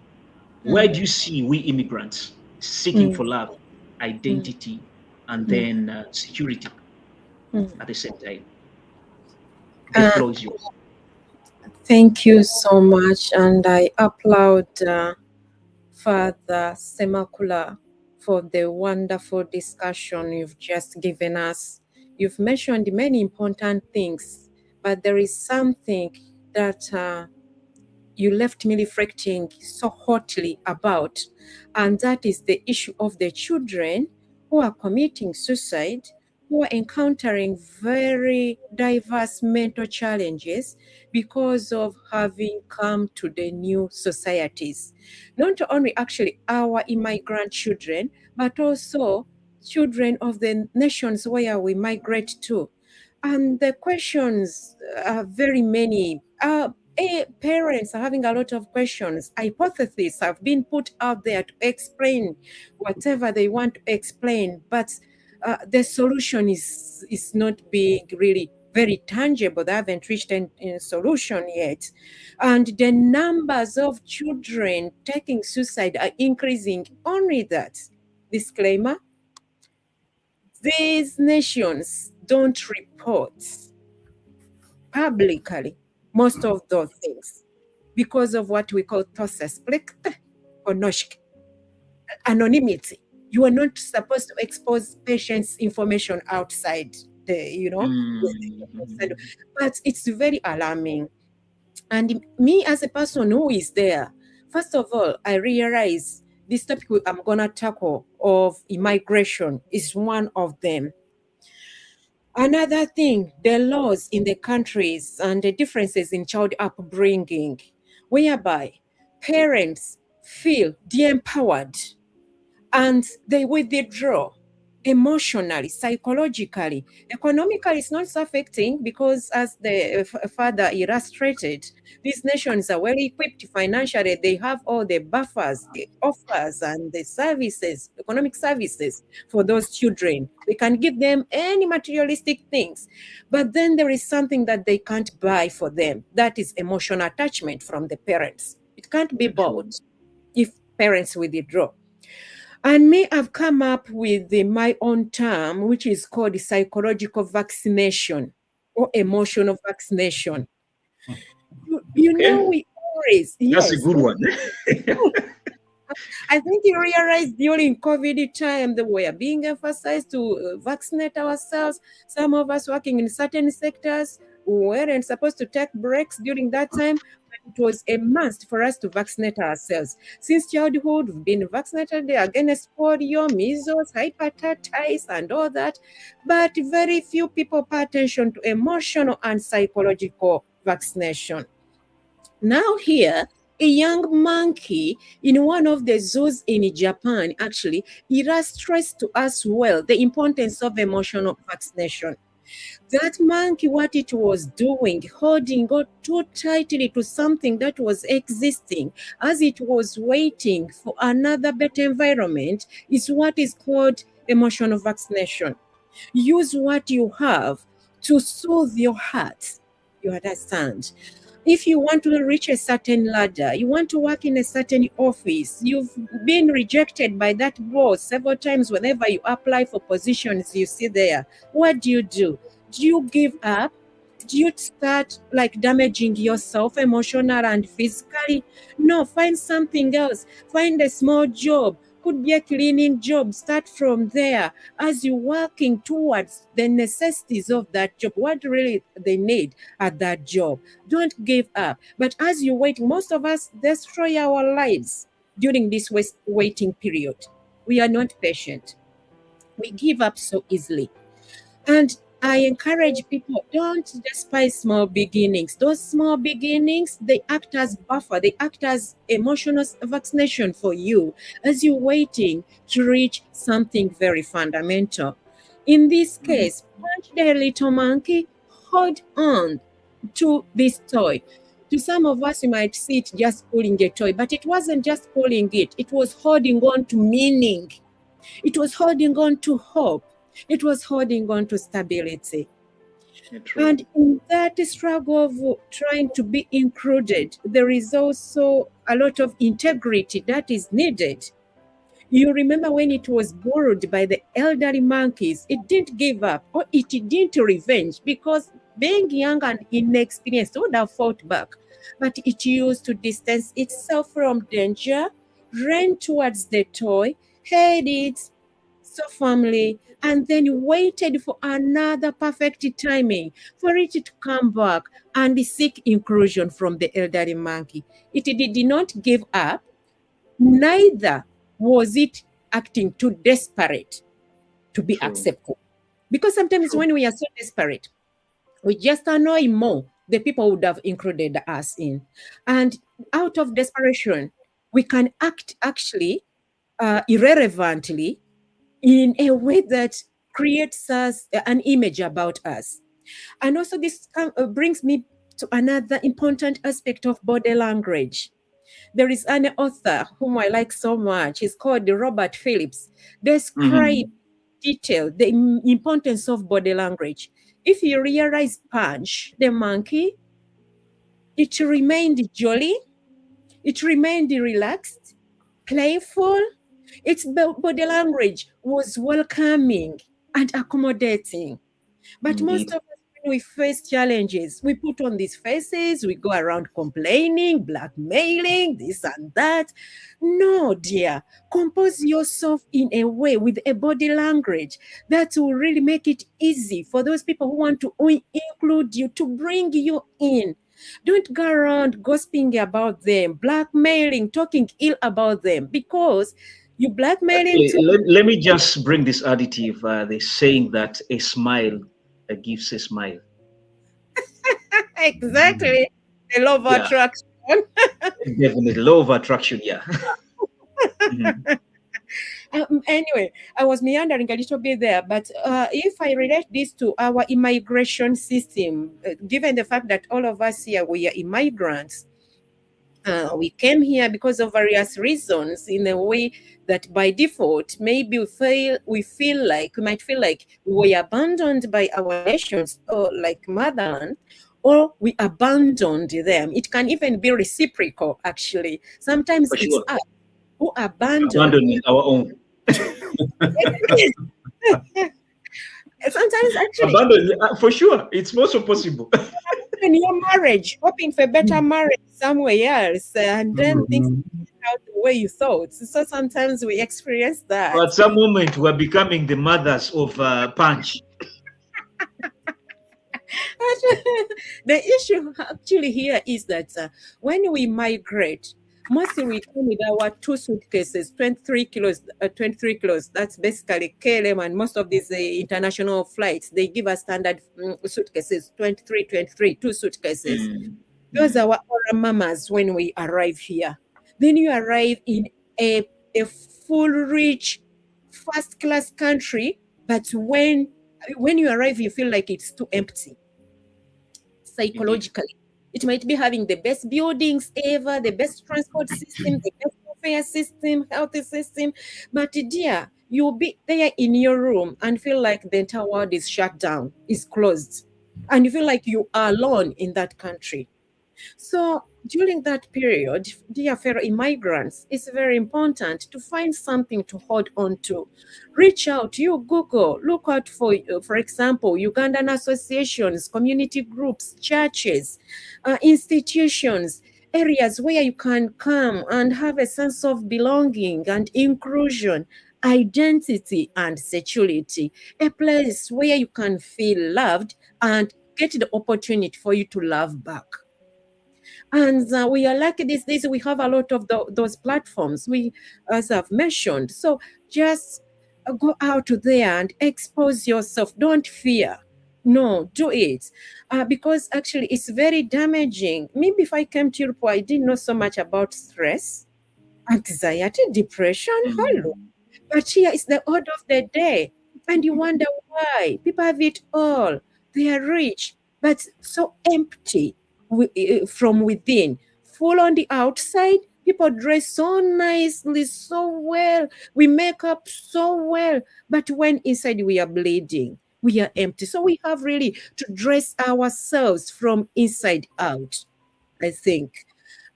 Where do you see we immigrants seeking for love, identity, and then security at the same time? The floor is yours. Thank you so much, and I applaud Father Semakula for the wonderful discussion you've just given us. You've mentioned many important things, but there is something that you left me reflecting so hotly about, and that is the issue of the children who are committing suicide, who are encountering very diverse mental challenges because of having come to the new societies. Not only actually our immigrant children, but also children of the nations where we migrate to. And the questions are very many. Parents are having a lot of questions. Hypotheses have been put out there to explain whatever they want to explain, but the solution is not being really very tangible. They haven't reached a solution yet. And the numbers of children taking suicide are increasing. Only that. Disclaimer, these nations don't report publicly most of those things because of what we call Tosesplicht or Noshk, anonymity. You are not supposed to expose patients' information outside but it's very alarming. And me as a person who is there, first of all, I realize this topic I'm going to tackle of immigration is one of them. Another thing, the laws in the countries and the differences in child upbringing, whereby parents feel de-empowered and they withdraw emotionally, psychologically, economically. It's not affecting because, as the father illustrated, these nations are well equipped financially. They have all the buffers, the offers, and the services, economic services for those children. They can give them any materialistic things, but then there is something that they can't buy for them. That is emotional attachment from the parents. It can't be bought if parents withdraw. And me, I've come up with my own term, which is called psychological vaccination or emotional vaccination. You know, we always, that's a good one. I think you realized during COVID time that we are being emphasized to vaccinate ourselves. Some of us working in certain sectors weren't supposed to take breaks during that time. It was a must for us to vaccinate ourselves. Since childhood, we've been vaccinated against polio, measles, hepatitis, and all that. But very few people pay attention to emotional and psychological vaccination. Now here, a young monkey in one of the zoos in Japan actually illustrates to us well the importance of emotional vaccination. That monkey, what it was doing, holding on too tightly to something that was existing as it was waiting for another better environment, is what is called emotional vaccination. Use what you have to soothe your heart. You understand? If you want to reach a certain ladder, you want to work in a certain office, you've been rejected by that boss several times. Whenever you apply for positions you see there, what do? Do you give up? Do you start like damaging yourself emotionally and physically? No, find something else. Find a small job. Could be a cleaning job. Start from there as you're working towards the necessities of that job, what really they need at that job. Don't give up. But as you wait, most of us destroy our lives during this waiting period. We are not patient. We give up so easily. And I encourage people, don't despise small beginnings. Those small beginnings, they act as buffer, they act as emotional vaccination for you as you're waiting to reach something very fundamental. In this case, punch the little monkey, hold on to this toy. To some of us, you might see it just pulling a toy, but it wasn't just pulling it. It was holding on to meaning. It was holding on to hope. It was holding on to stability. And in that struggle of trying to be included, there is also a lot of integrity that is needed. You remember when it was borrowed by the elderly monkeys, it didn't give up or it didn't revenge because being young and inexperienced would have fought back. But it used to distance itself from danger, ran towards the toy, held it so firmly, and then waited for another perfect timing for it to come back and seek inclusion from the elderly monkey. It did not give up, neither was it acting too desperate to be accepted. Because sometimes when we are so desperate, we just annoy more the people would have included us in. And out of desperation, we can act actually irrelevantly in a way that creates us an image about us. And also this brings me to another important aspect of body language. There is an author whom I like so much. He's called Robert Phillips. Describe detail the importance of body language. If you realize Punch, the monkey, it remained jolly, it remained relaxed, playful. Its body language was welcoming and accommodating. But most of us, when we face challenges, we put on these faces, we go around complaining, blackmailing, this and that. No, dear. Compose yourself in a way with a body language that will really make it easy for those people who want to include you, to bring you in. Don't go around gossiping about them, blackmailing, talking ill about them, because you blackmailing Actually, let me just bring this additive. The saying that a smile gives a smile. Exactly. The law of attraction. Definitely. Law of attraction, yeah. Anyway, I was meandering a little bit there, but if I relate this to our immigration system, given the fact that all of us here, we are immigrants, we came here because of various reasons, in a way that by default, maybe we might feel like we were abandoned by our nations, or like motherland, or we abandoned them. It can even be reciprocal, actually. Sometimes it's us who abandoning our own. Sometimes actually for sure, it's also possible. in your marriage, hoping for a better marriage somewhere else, and then things out the way you thought. So sometimes we experience that. At some moment, we're becoming the mothers of Punch. The issue actually here is that when we migrate, mostly we come with our 2 suitcases, 23 kilos, 23 kilos. That's basically KLM, and most of these international flights, they give us standard suitcases, 23, 2 suitcases. Those are our Ora-mamas when we arrive here. Then you arrive in a full, rich, first-class country, but when you arrive, you feel like it's too empty. Psychologically, it might be having the best buildings ever, the best transport system, the best welfare system, healthy system, but dear, you'll be there in your room and feel like the entire world is shut down, is closed, and you feel like you are alone in that country. So during that period, dear fellow immigrants, it's very important to find something to hold on to. Reach out, you Google, look out for example, Ugandan associations, community groups, churches, institutions, areas where you can come and have a sense of belonging and inclusion, identity and security, a place where you can feel loved and get the opportunity for you to love back. And we are lucky these days, we have a lot of those platforms, as I've mentioned. So just go out there and expose yourself. Don't fear. No, do it. Because actually it's very damaging. Maybe if I came to Europe, I didn't know so much about stress, anxiety, depression. Hello. But here is the order of the day. And you wonder why. People have it all. They are rich, but so empty from within. Full on the outside, people dress so nicely, so well. We make up so well. But when inside we are bleeding, we are empty. So we have really to dress ourselves from inside out, I think.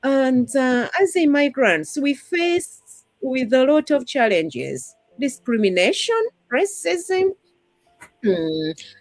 And as immigrants, we face with a lot of challenges: discrimination, racism,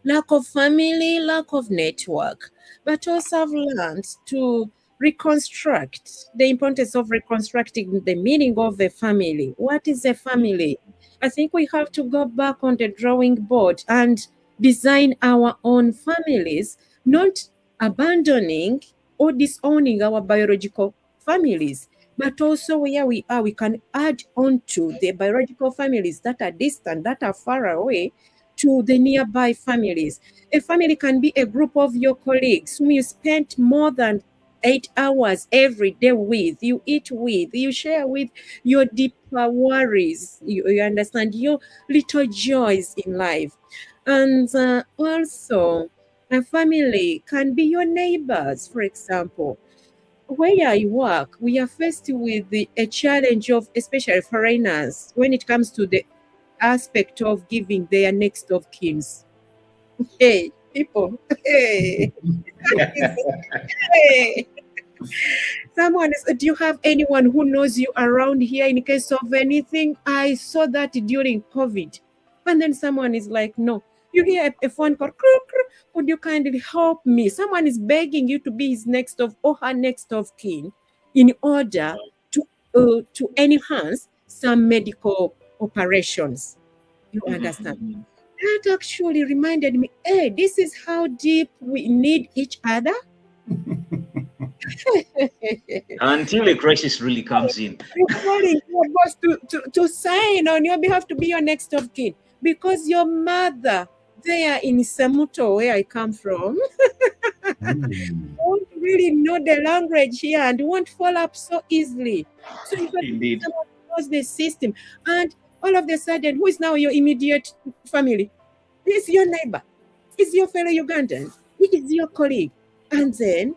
lack of family, lack of network. But also I've learned to reconstruct the importance of reconstructing the meaning of a family. What is a family? I think we have to go back on the drawing board and design our own families, not abandoning or disowning our biological families, but also where we are, we can add on to the biological families that are distant, that are far away, to the nearby families. A family can be a group of your colleagues whom you spend more than 8 hours every day with, you eat with, you share with your deeper worries, you understand, your little joys in life. And also, A family can be your neighbors, for example. Where I work, we are faced with a challenge of, especially foreigners, when it comes to the aspect of giving their next of kins. Hey, people. Hey. Hey. Someone is, do you have anyone who knows you around here in case of anything? I saw that during COVID. And then someone is like, no. You hear a phone call, would you kindly help me? Someone is begging you to be his next of or her next of kin in order to enhance some medical operations. You understand? That actually reminded me, hey, this is how deep we need each other. Until a crisis really comes in. You're calling your boss to sign on your behalf to be your next of kin because your mother there in Samuto, where I come from, won't really know the language here and won't fall up so easily. So you got Indeed. someone who knows the system, and all of a sudden, who is now your immediate family? Is your neighbor, is your fellow Ugandan, it is your colleague, and then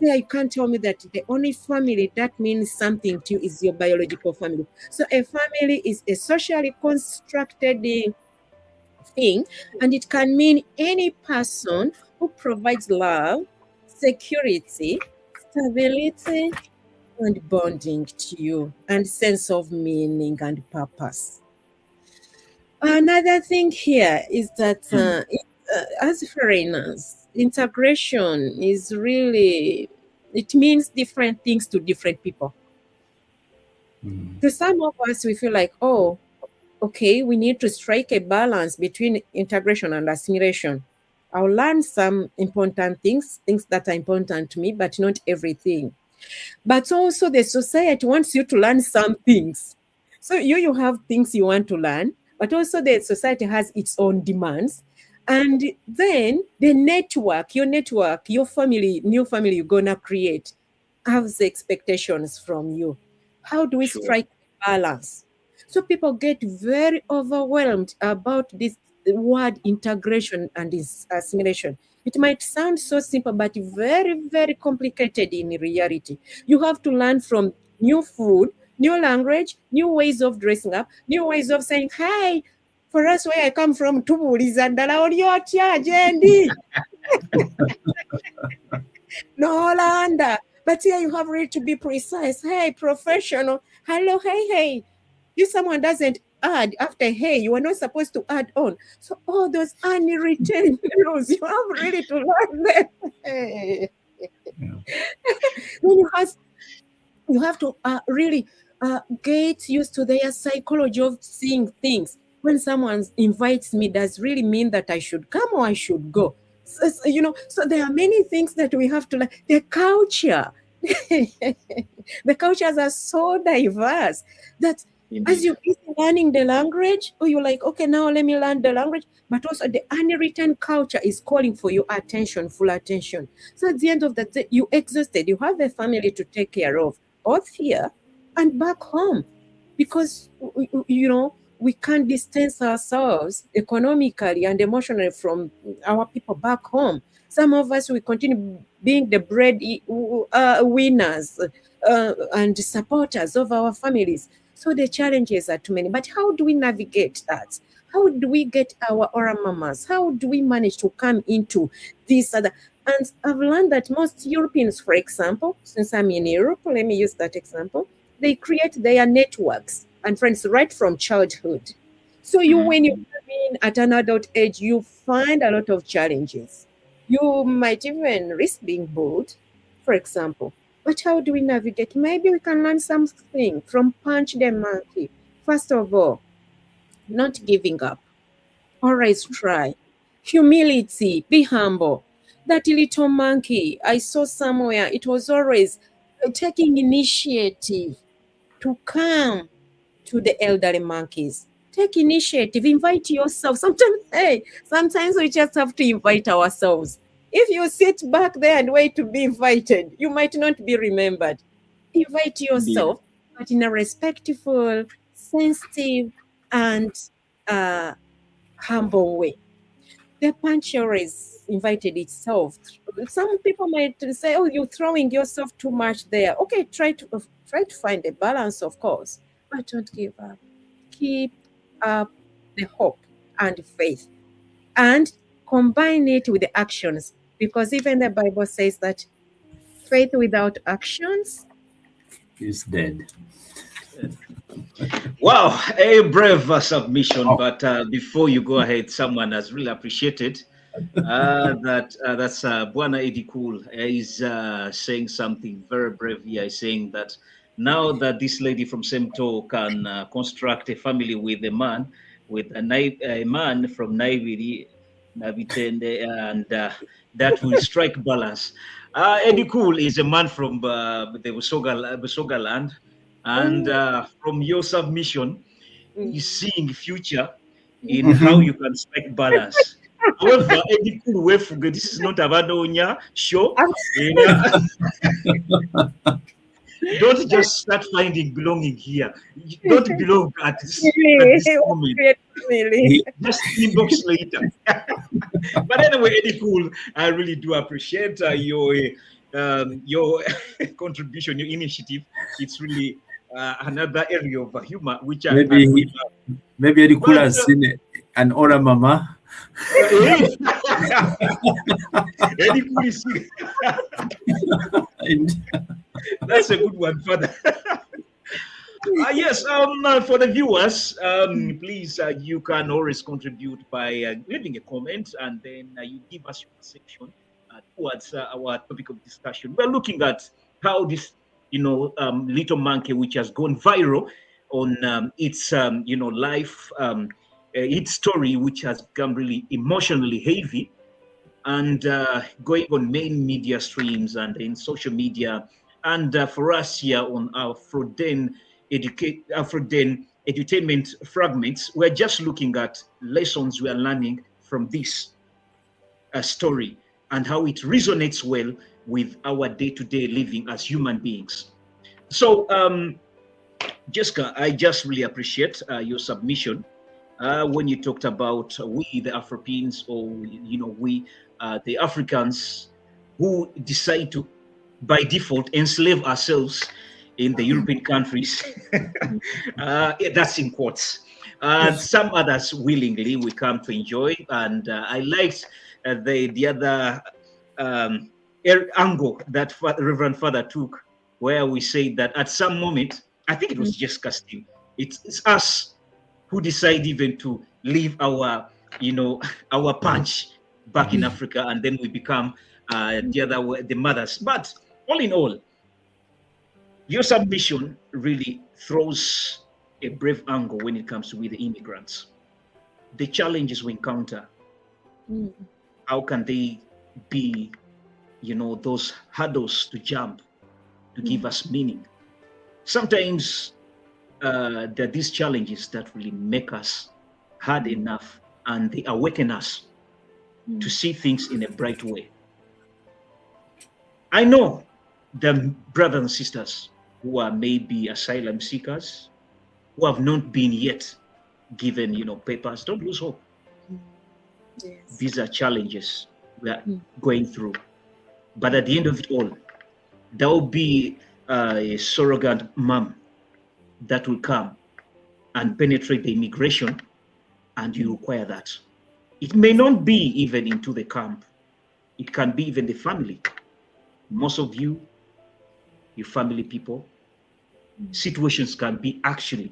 there you can't tell me that the only family that means something to you is your biological family. So a family is a socially constructed thing, and it can mean any person who provides love, security, stability, and bonding to you, and sense of meaning and purpose. Another thing here is that as foreigners, integration is really, it means different things to different people. To some of us, we feel like, oh, okay, we need to strike a balance between integration and assimilation. I'll learn some important things that are important to me, but not everything. But also the society wants you to learn some things. So you have things you want to learn, but also the society has its own demands. And then the network, your family, new family you're gonna create, has expectations from you. How do we strike a balance? So people get very overwhelmed about this word integration and assimilation. It might sound so simple, but very, very complicated in reality. You have to learn from new food, new language, new ways of dressing up, new ways of saying, hey, for us where I come from, tubuliza ddala oli otya jendi. No, Landa. But here you have really to be precise. Hey, professional. Hello, hey. If someone doesn't add after hey, you are not supposed to add on. So all those unwritten rules, you have really to learn them. Hey. Then you have to really get used to their psychology of seeing things. When someone invites me, does really mean that I should come or I should go? So there are many things that we have to learn. The culture, the cultures are so diverse that as you keep learning the language, or you're like, okay, now let me learn the language, but also the unwritten culture is calling for your attention, full attention. So at the end of the day, you exhausted, you have a family to take care of, both here and back home, because, we can't distance ourselves economically and emotionally from our people back home. Some of us, we continue being the bread winners and supporters of our families. So the challenges are too many. But how do we navigate that? How do we get our Ora-mamas? How do we manage to come into this other? And I've learned that most Europeans, for example, since I'm in Europe, let me use that example, they create their networks and friends right from childhood. So when you come in at an adult age, you find a lot of challenges. You might even risk being bullied, for example. But how do we navigate? Maybe we can learn something from Punch the Monkey. First of all, not giving up. Always try. Humility, be humble. That little monkey I saw somewhere, it was always taking initiative to come to the elderly monkeys. Take initiative, invite yourself. Sometimes we just have to invite ourselves. If you sit back there and wait to be invited, you might not be remembered. Invite yourself, but in a respectful, sensitive, and humble way. the punch always invited itself. Some people might say, "Oh, you're throwing yourself too much there." Okay, try to find a balance, of course, but don't give up. Keep up the hope and faith, and combine it with the actions, because even the Bible says that faith without actions is dead. Wow, a brave submission. But before you go ahead, someone has really appreciated that's Buana Eddie Cool is saying something very brave here. He's saying that now that this lady from Semto can construct a family with a man, with a man from Navitende, and that will strike balance. Eddie Cool is a man from the Busoga land, and from your submission, he's seeing future in how you can strike balance. However, Eddie Cool way for good. This is not a Vadonya show. Don't just start finding belonging here. You don't belong at this moment. Just inbox later. But anyway, Eddie Cool, I really do appreciate your contribution, your initiative. It's really another area of humor, which maybe Eddie Cool has seen an Ora-mama. Eddie Cool is that's a good one, Father. Yes, for the viewers, please, you can always contribute by leaving a comment, and then you give us your perception towards our topic of discussion. We're looking at how this, little monkey, which has gone viral on its, life, its story, which has become really emotionally heavy, and going on main media streams and in social media. And for us here on our Afroden edutainment fragments, we're just looking at lessons we are learning from this story and how it resonates well with our day-to-day living as human beings. So, Jessica, I just really appreciate your submission when you talked about we, the Afropeans, or we, the Africans, who decide to, by default, enslave ourselves in the European countries. That's in quotes. Some others willingly we come to enjoy, and I liked the other angle that Reverend Father took, where we say that at some moment, I think it was just casting. It's us who decide even to leave our, our punch back in Africa, and then we become the mothers. But all in all, your submission really throws a brave angle when it comes to with the immigrants. The challenges we encounter, how can they be, those hurdles to jump to give us meaning? Sometimes there are these challenges that really make us hard enough, and they awaken us to see things in a bright way. I know the brothers and sisters who are maybe asylum seekers, who have not been yet given, papers. Don't lose hope. Yes. These are challenges we are going through. But at the end of it all, there will be a surrogate mom that will come and penetrate the immigration, and you require that. It may not be even into the camp. It can be even the family. Most of you, your family people, situations can be actually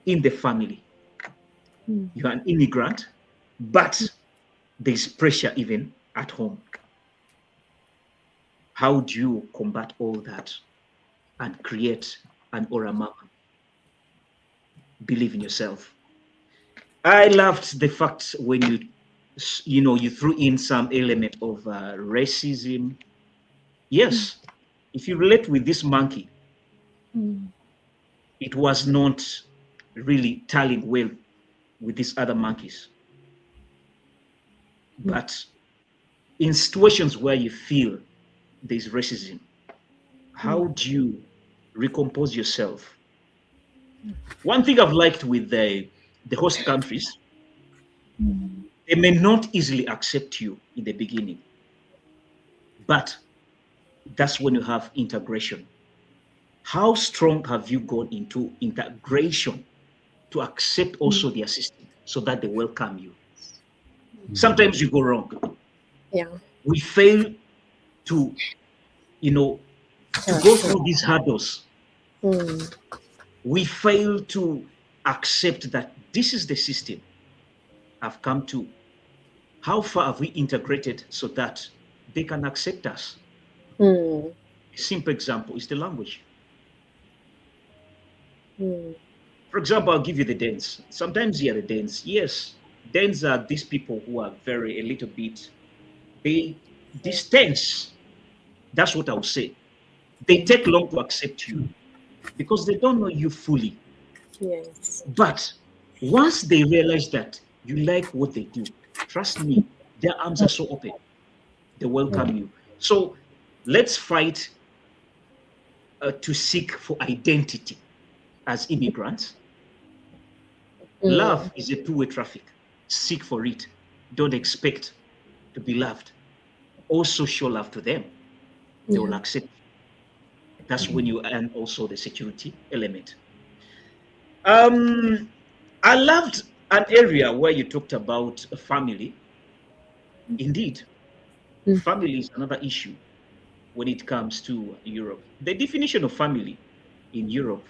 in the family. You're an immigrant, but there's pressure even at home. How do you combat all that and create an Ora-mama? Believe in yourself. I loved the fact when you threw in some element of racism. Yes, if you relate with this monkey, it was not really tallying well with these other monkeys. But in situations where you feel there's racism, how do you recompose yourself? One thing I've liked with the host countries, They may not easily accept you in the beginning, but that's when you have integration. How strong have you gone into integration to accept also their system so that they welcome you? Sometimes you go wrong. Yeah. We fail to, to go through these hurdles. We fail to accept that this is the system I've come to. How far have we integrated so that they can accept us? A simple example is the language. For example, I'll give you the Danes. Sometimes you are the Danes. Yes, Danes are these people who are very a little bit, they distance. That's what I would say. They take long to accept you because they don't know you fully. Yes. But once they realize that you like what they do, trust me, their arms are so open. They welcome you. So let's fight to seek for identity as immigrants. Love is a two-way traffic. Seek for it. Don't expect to be loved. Also show love to them. They will accept you. That's when you earn also the security element. I loved an area where you talked about a family. Indeed, family is another issue when it comes to Europe. The definition of family in Europe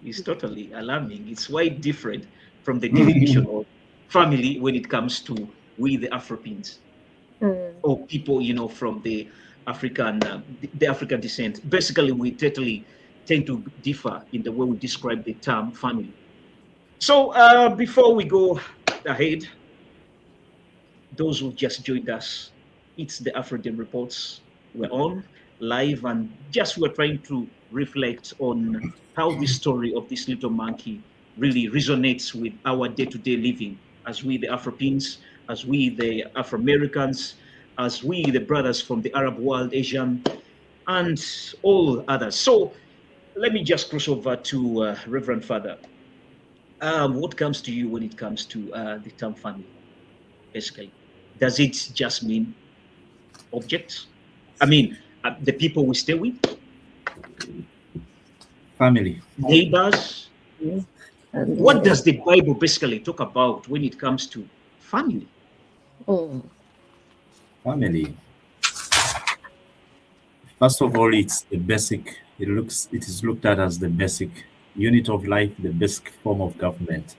is totally alarming. It's quite different from the definition of family when it comes to we the Africans or people, from the African descent. Basically, we totally tend to differ in the way we describe the term family. So before we go ahead, those who just joined us, it's the African Reports. We're on live and just we're trying to reflect on how the story of this little monkey really resonates with our day-to-day living as we the Africans, as we the Afro-Americans, as we the brothers from the Arab world, Asian, and all others. So let me just cross over to Reverend Father. What comes to you when it comes to the term family, basically? Does it just mean objects? I mean, the people we stay with? Family. Neighbors? What does the Bible basically talk about when it comes to family? Family. First of all, it's the basic. It is looked at as the basic unit of life, the basic form of government.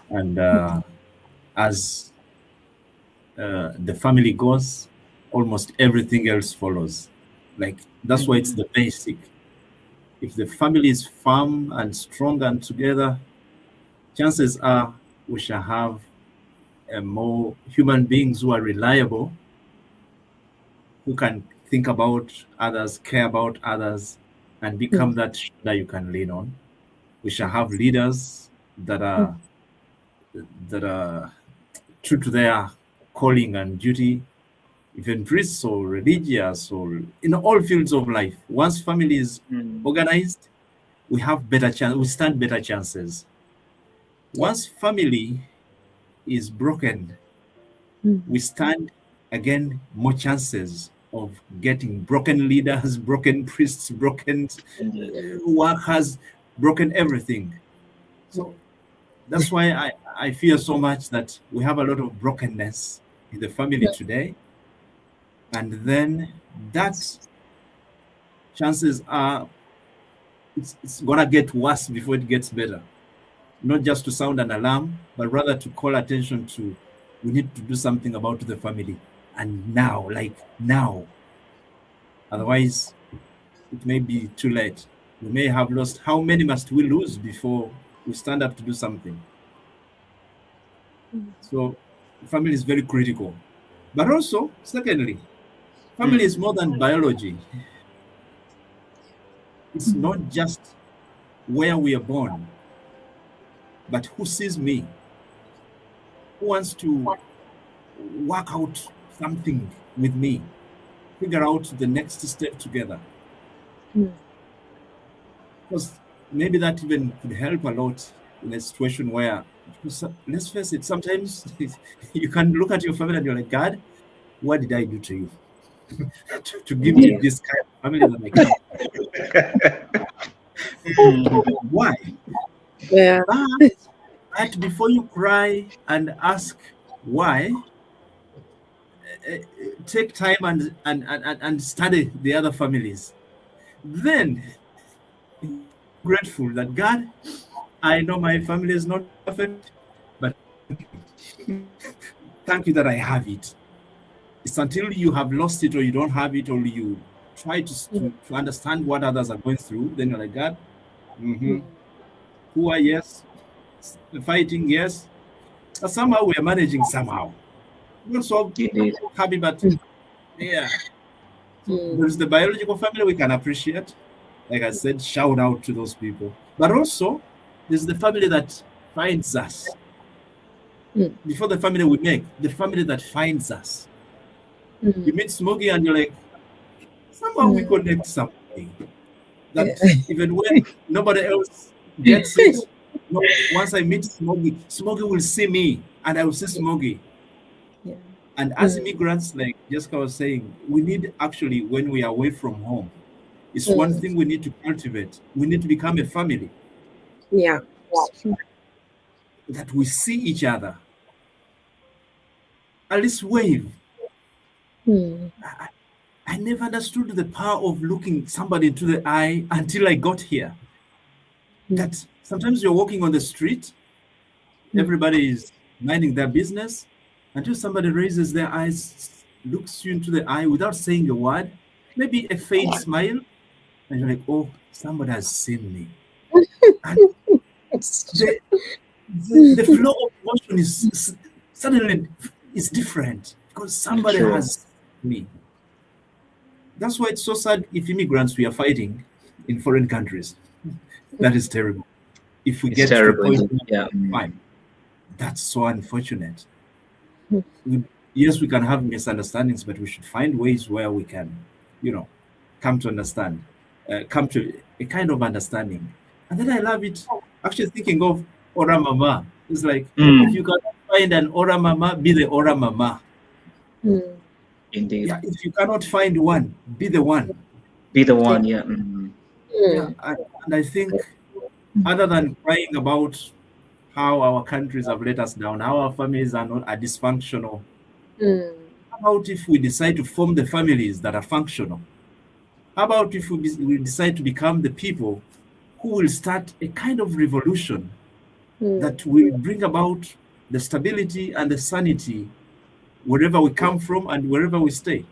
And as the family goes, almost everything else follows. Like, that's why it's the basic. If the family is firm and strong and together, chances are we shall have more human beings who are reliable, who can think about others, care about others, and become that shoulder you can lean on. We shall have leaders that are true to their calling and duty, even priests or religious or in all fields of life. Once family is organized, we have better chance. We stand better chances. Once family is broken, we stand again more chances of getting broken leaders, broken priests, broken workers, broken everything. So that's why I fear so much that we have a lot of brokenness in the family today. And then that chances are it's gonna get worse before it gets better. Not just to sound an alarm, but rather to call attention to we need to do something about the family. And now, like now. Otherwise, it may be too late. We may have lost. How many must we lose before we stand up to do something? So family is very critical. But also, secondly, family is more than biology. It's not just where we are born, but who sees me, who wants to work out something with me, figure out the next step together. Because maybe that even could help a lot in a situation where Because let's face it, sometimes you can look at your family and you're like, God, what did I do to you to give me this kind of family that I can't? Why? Yeah. But before you cry and ask why, take time and study the other families. Then grateful that God, I know my family is not perfect, but thank you that I have it. It's until you have lost it or you don't have it or you try to understand what others are going through, then you're like, God, poor, yes, fighting, yes. But somehow we're managing somehow. Not so happy, but yeah. So there's the biological family we can appreciate. Like I said, shout out to those people. But also, there's the family that finds us. Before the family we make, the family that finds us. You meet Smokey and you're like, somehow we connect something. That even when nobody else gets it, once I meet Smokey, Smokey will see me and I will see Smokey. And as immigrants, like Jessica was saying, we need actually, when we are away from home, it's one thing we need to cultivate. We need to become a family. Yeah. That we see each other. At least wave. I never understood the power of looking somebody into the eye until I got here. That sometimes you're walking on the street, everybody is minding their business, until somebody raises their eyes, looks you into the eye without saying a word, maybe a faint smile, and you're like, oh, somebody has seen me. And the flow of emotion is suddenly is different because somebody has me. That's why it's so sad if immigrants we are fighting in foreign countries. That is terrible. If we get to the point where that's so unfortunate. Yes, we can have misunderstandings, but we should find ways where we can, come to understand, come to a kind of understanding. And then I love it. Actually, thinking of Ora-mama, it's like if you can find an Ora-mama, be the Ora-mama. Indeed. Yeah, if you cannot find one, be the one. Be the one, Yeah, and I think other than crying about how our countries have let us down, how our families are dysfunctional, how about if we decide to form the families that are functional? How about if we decide to become the people who will start a kind of revolution that will bring about the stability and the sanity wherever we come from and wherever we stay?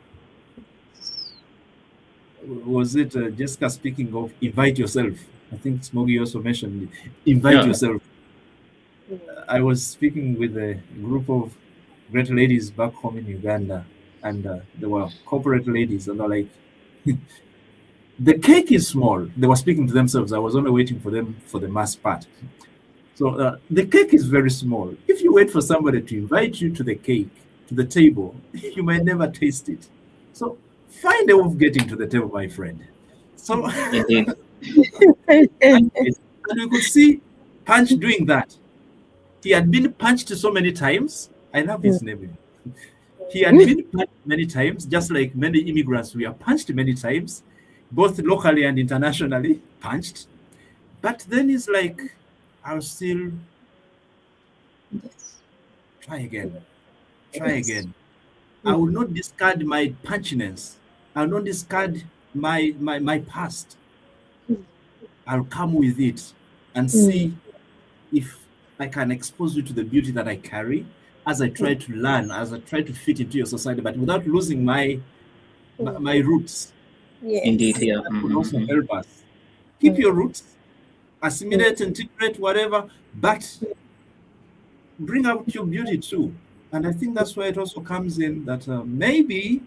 Was it Jessica speaking of invite yourself? I think Smoggy also mentioned invite yourself. I was speaking with a group of great ladies back home in Uganda, and they were corporate ladies, and they're like, the cake is small. They were speaking to themselves. I was only waiting for them for the mass part. So the cake is very small. If you wait for somebody to invite you to the cake, to the table, you might never taste it. So find a way of getting to the table, my friend. So and we could see Punch doing that. He had been punched so many times. I love his name. He had been punched many times, just like many immigrants. We are punched many times, both locally and internationally punched. But then he's like, I'll still try again. Try again. I will not discard my punchiness. I will not discard my past. I'll come with it and see if I can expose you to the beauty that I carry as I try to learn, as I try to fit into your society, but without losing my roots. Indeed, yeah. That would also help us. Keep your roots, assimilate, integrate, whatever, but bring out your beauty too. And I think that's where it also comes in that maybe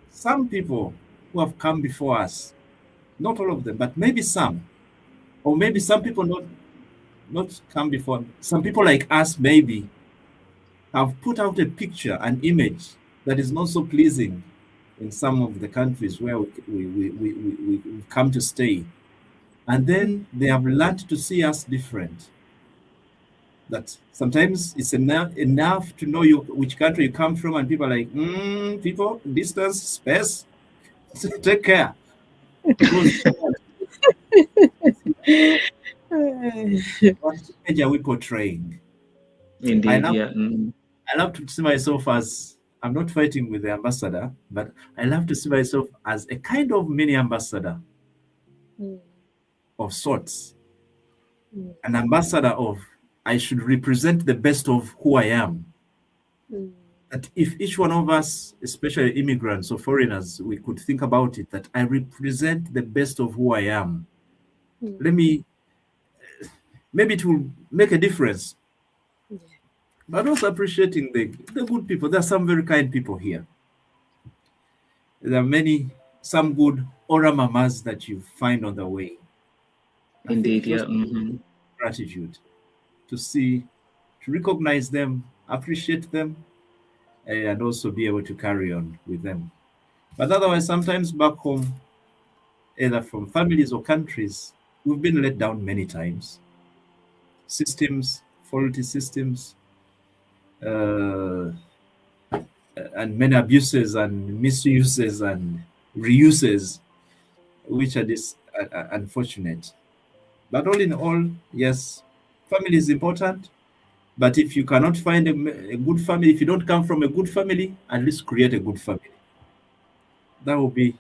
some people who have come before us, not all of them, but maybe some, or maybe some people not come before, some people like us maybe have put out a picture, an image that is not so pleasing in some of the countries where we've come to stay. And then they have learned to see us different. That sometimes it's enough to know which country you come from, and people are like, people, distance, space, take care. Because what image are we portraying? Indeed, I yeah. love to see myself as, I'm not fighting with the ambassador, but I love to see myself as a kind of mini ambassador of sorts. An ambassador of, I should represent the best of who I am. That if each one of us, especially immigrants or foreigners, we could think about it, that I represent the best of who I am. Maybe it will make a difference. But also appreciating the good people. There are some very kind people here. There are some good Ora-mamas that you find on the way. Indeed, yeah. Gratitude to recognize them, appreciate them, and also be able to carry on with them. But otherwise, sometimes back home, either from families or countries, we've been let down many times. Faulty systems, and many abuses and misuses and reuses, which are unfortunate. But all in all, yes, family is important. But if you cannot find a good family, if you don't come from a good family, at least create a good family. That will be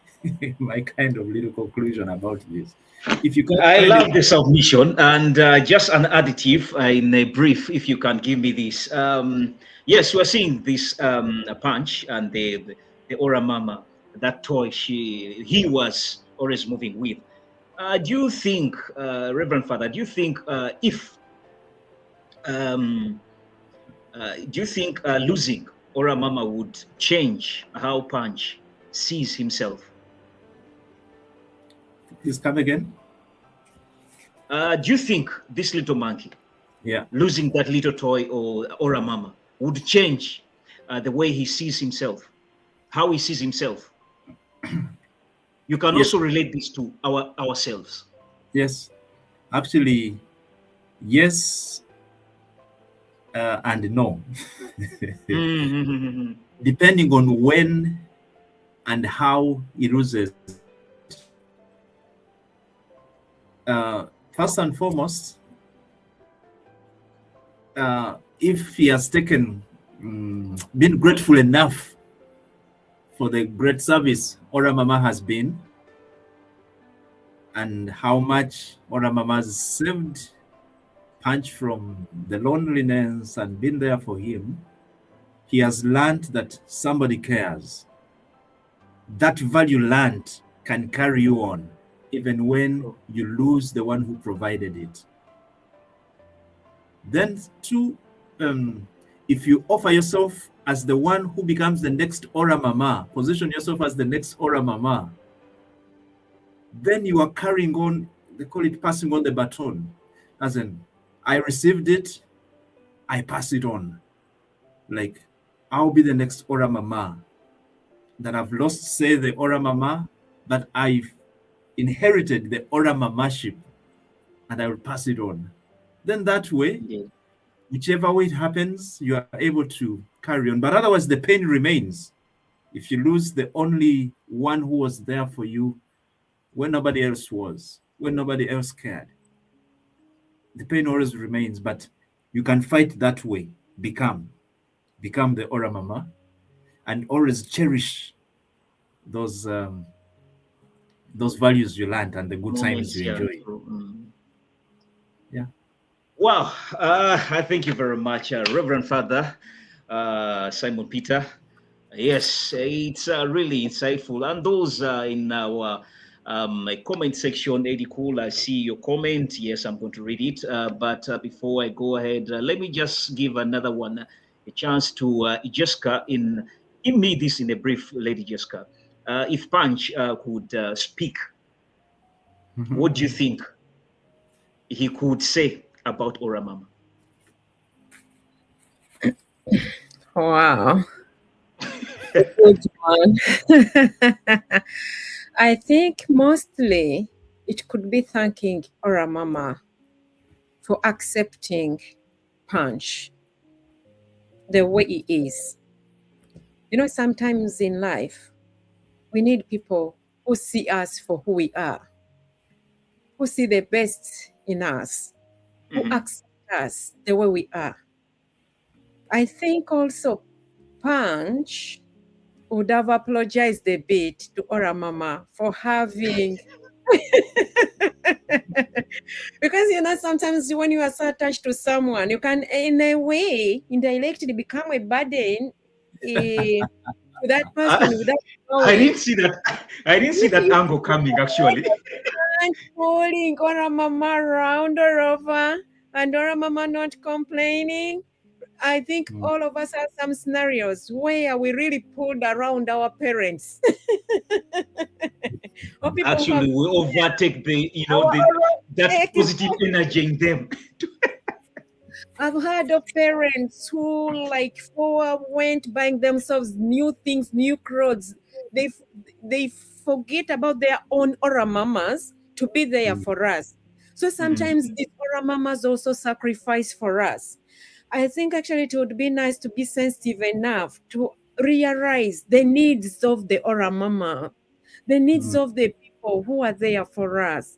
my kind of little conclusion about this. If you can, I love the submission, and just an additive in a brief, if you can give me this. Yes, we're seeing this punch and the Ora-mama, that toy he was always moving with. Do you think, Reverend Father, do you think losing Ora-mama would change how Punch sees himself? Please come again. Do you think this little monkey, losing that little toy or Ora-mama, would change the way he sees himself, how he sees himself? You can also relate this to ourselves. Yes, actually, yes and no. Depending on when and how he loses. First and foremost, if he has been grateful enough for the great service Ora-mama has been, and how much Ora-mama has saved Punch from the loneliness and been there for him, he has learned that somebody cares. That value learned can carry you on, even when you lose the one who provided it. Then two, if you offer yourself as the one who becomes the next Ora-mama, position yourself as the next Ora-mama, then you are carrying on, they call it passing on the baton. As in, I received it, I pass it on. Like, I'll be the next Ora-mama. That I've lost, say, the Ora-mama, but I've inherited the Ora-mamaship, and I will pass it on. Then that way, whichever way it happens, you are able to carry on. But otherwise, the pain remains. If you lose the only one who was there for you when nobody else was, when nobody else cared, the pain always remains. But you can fight that way. Become the Ora-mama, and always cherish those values you learned and the good times you enjoy. Yeah. Wow. I thank you very much, Reverend Father Simon Peter. Yes, it's really insightful. And those in our comment section, Eddie Cool, I see your comment. Yes, I'm going to read it. But before I go ahead, let me just give another one a chance to Jessica. Give me this in a brief, Lady Jessica. If Punch could speak, what do you think he could say about Ora-mama? Wow. Good one. I think mostly it could be thanking Ora-mama for accepting Punch the way he is. You know, sometimes in life, we need people who see us for who we are, who see the best in us, who accept us the way we are. I think also Punch would have apologized a bit to Ora-mama for having because you know sometimes when you are so attached to someone, you can in a way indirectly become a burden to that person without I knowing. didn't see that. I didn't see that angle coming actually. And pulling Ora-mama around or over and Ora-mama not complaining. I think all of us have some scenarios where we really pulled around our parents. Or people who have Actually, we overtake that positive energy in them. I've heard of parents who like went buying themselves new things, new clothes. They forget about their own Ora-mamas to be there for us. So sometimes these Ora-mamas also sacrifice for us. I think actually it would be nice to be sensitive enough to realize the needs of the Ora-mama, the needs of the people who are there for us.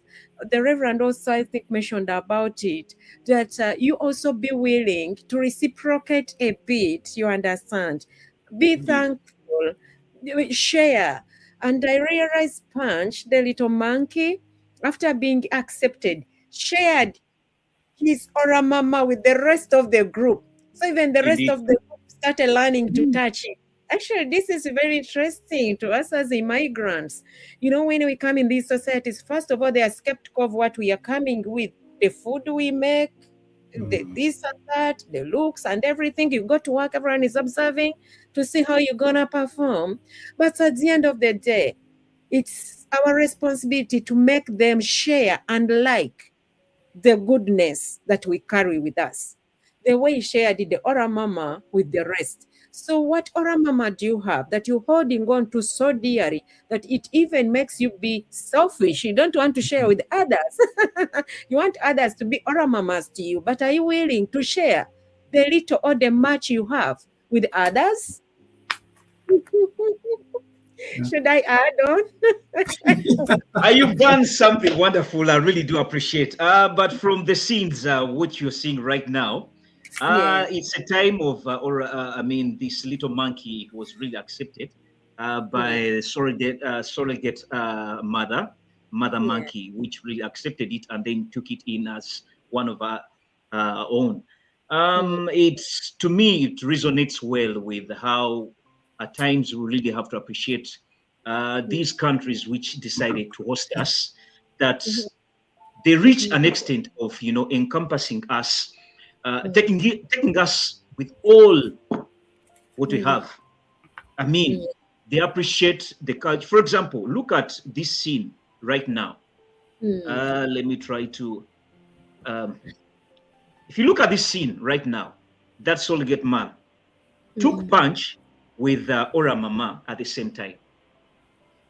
The Reverend also, I think, mentioned about it, that you also be willing to reciprocate a bit, you understand? Be thankful, share. And I realized Punch, the little monkey, after being accepted, shared his Ora-mama with the rest of the group. So even the rest Indeed. of the group started learning to touch him. Actually, this is very interesting to us as immigrants. You know, when we come in these societies, first of all, they are skeptical of what we are coming with, the food we make, the this and that, the looks and everything. You go to work, everyone is observing to see how you're gonna perform. But at the end of the day, it's our responsibility to make them share and like the goodness that we carry with us. The way he shared the Ora-mama with the rest. So what Ora-mama do you have that you're holding on to so dearly that it even makes you be selfish? You don't want to share with others. You want others to be Ora-mamas to you, but are you willing to share the little or the much you have with others? Should I add on? You've done something wonderful. I really do appreciate. But from the scenes which you're seeing right now, it's a time of, this little monkey was really accepted by surrogate mother monkey, which really accepted it and then took it in as one of our own. It's to me, it resonates well with how at times we really have to appreciate these countries which decided to host us, that they reach an extent of encompassing us, taking us with all what we have. I mean, they appreciate the culture. For example, look at this scene right now. Let me try to. If you look at this scene right now, that surrogate man took Punch with Ora-mama at the same time.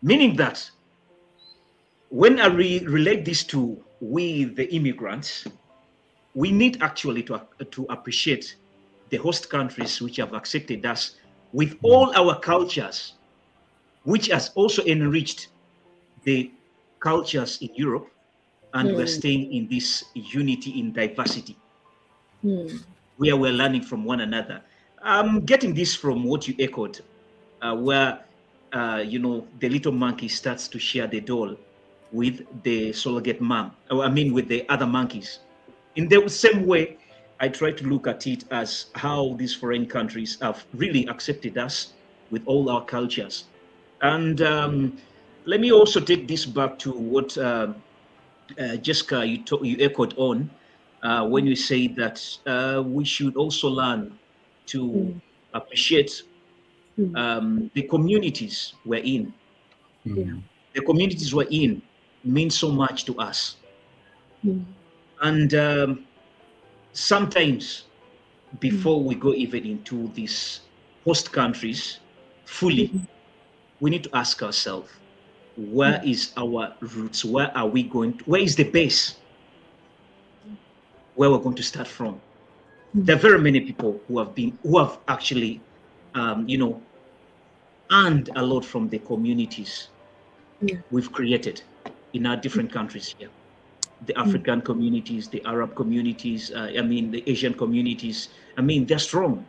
Meaning that when I relate this to we, the immigrants, we need actually to appreciate the host countries which have accepted us with all our cultures, which has also enriched the cultures in Europe, and we're staying in this unity in diversity, where we're learning from one another. I'm getting this from what you echoed, where the little monkey starts to share the doll with the surrogate mom, with the other monkeys. In the same way, I try to look at it as how these foreign countries have really accepted us with all our cultures. And let me also take this back to what Jessica, you echoed on when you say that we should also learn to appreciate the communities we're in. The communities we're in mean so much to us. And sometimes before we go even into these host countries fully, we need to ask ourselves, where is our roots? Where are we going? Where is the base where we're going to start from? There are very many people who have actually, you know, earned a lot from the communities we've created in our different countries here. The African communities, the Arab communities, the Asian communities. They're strong.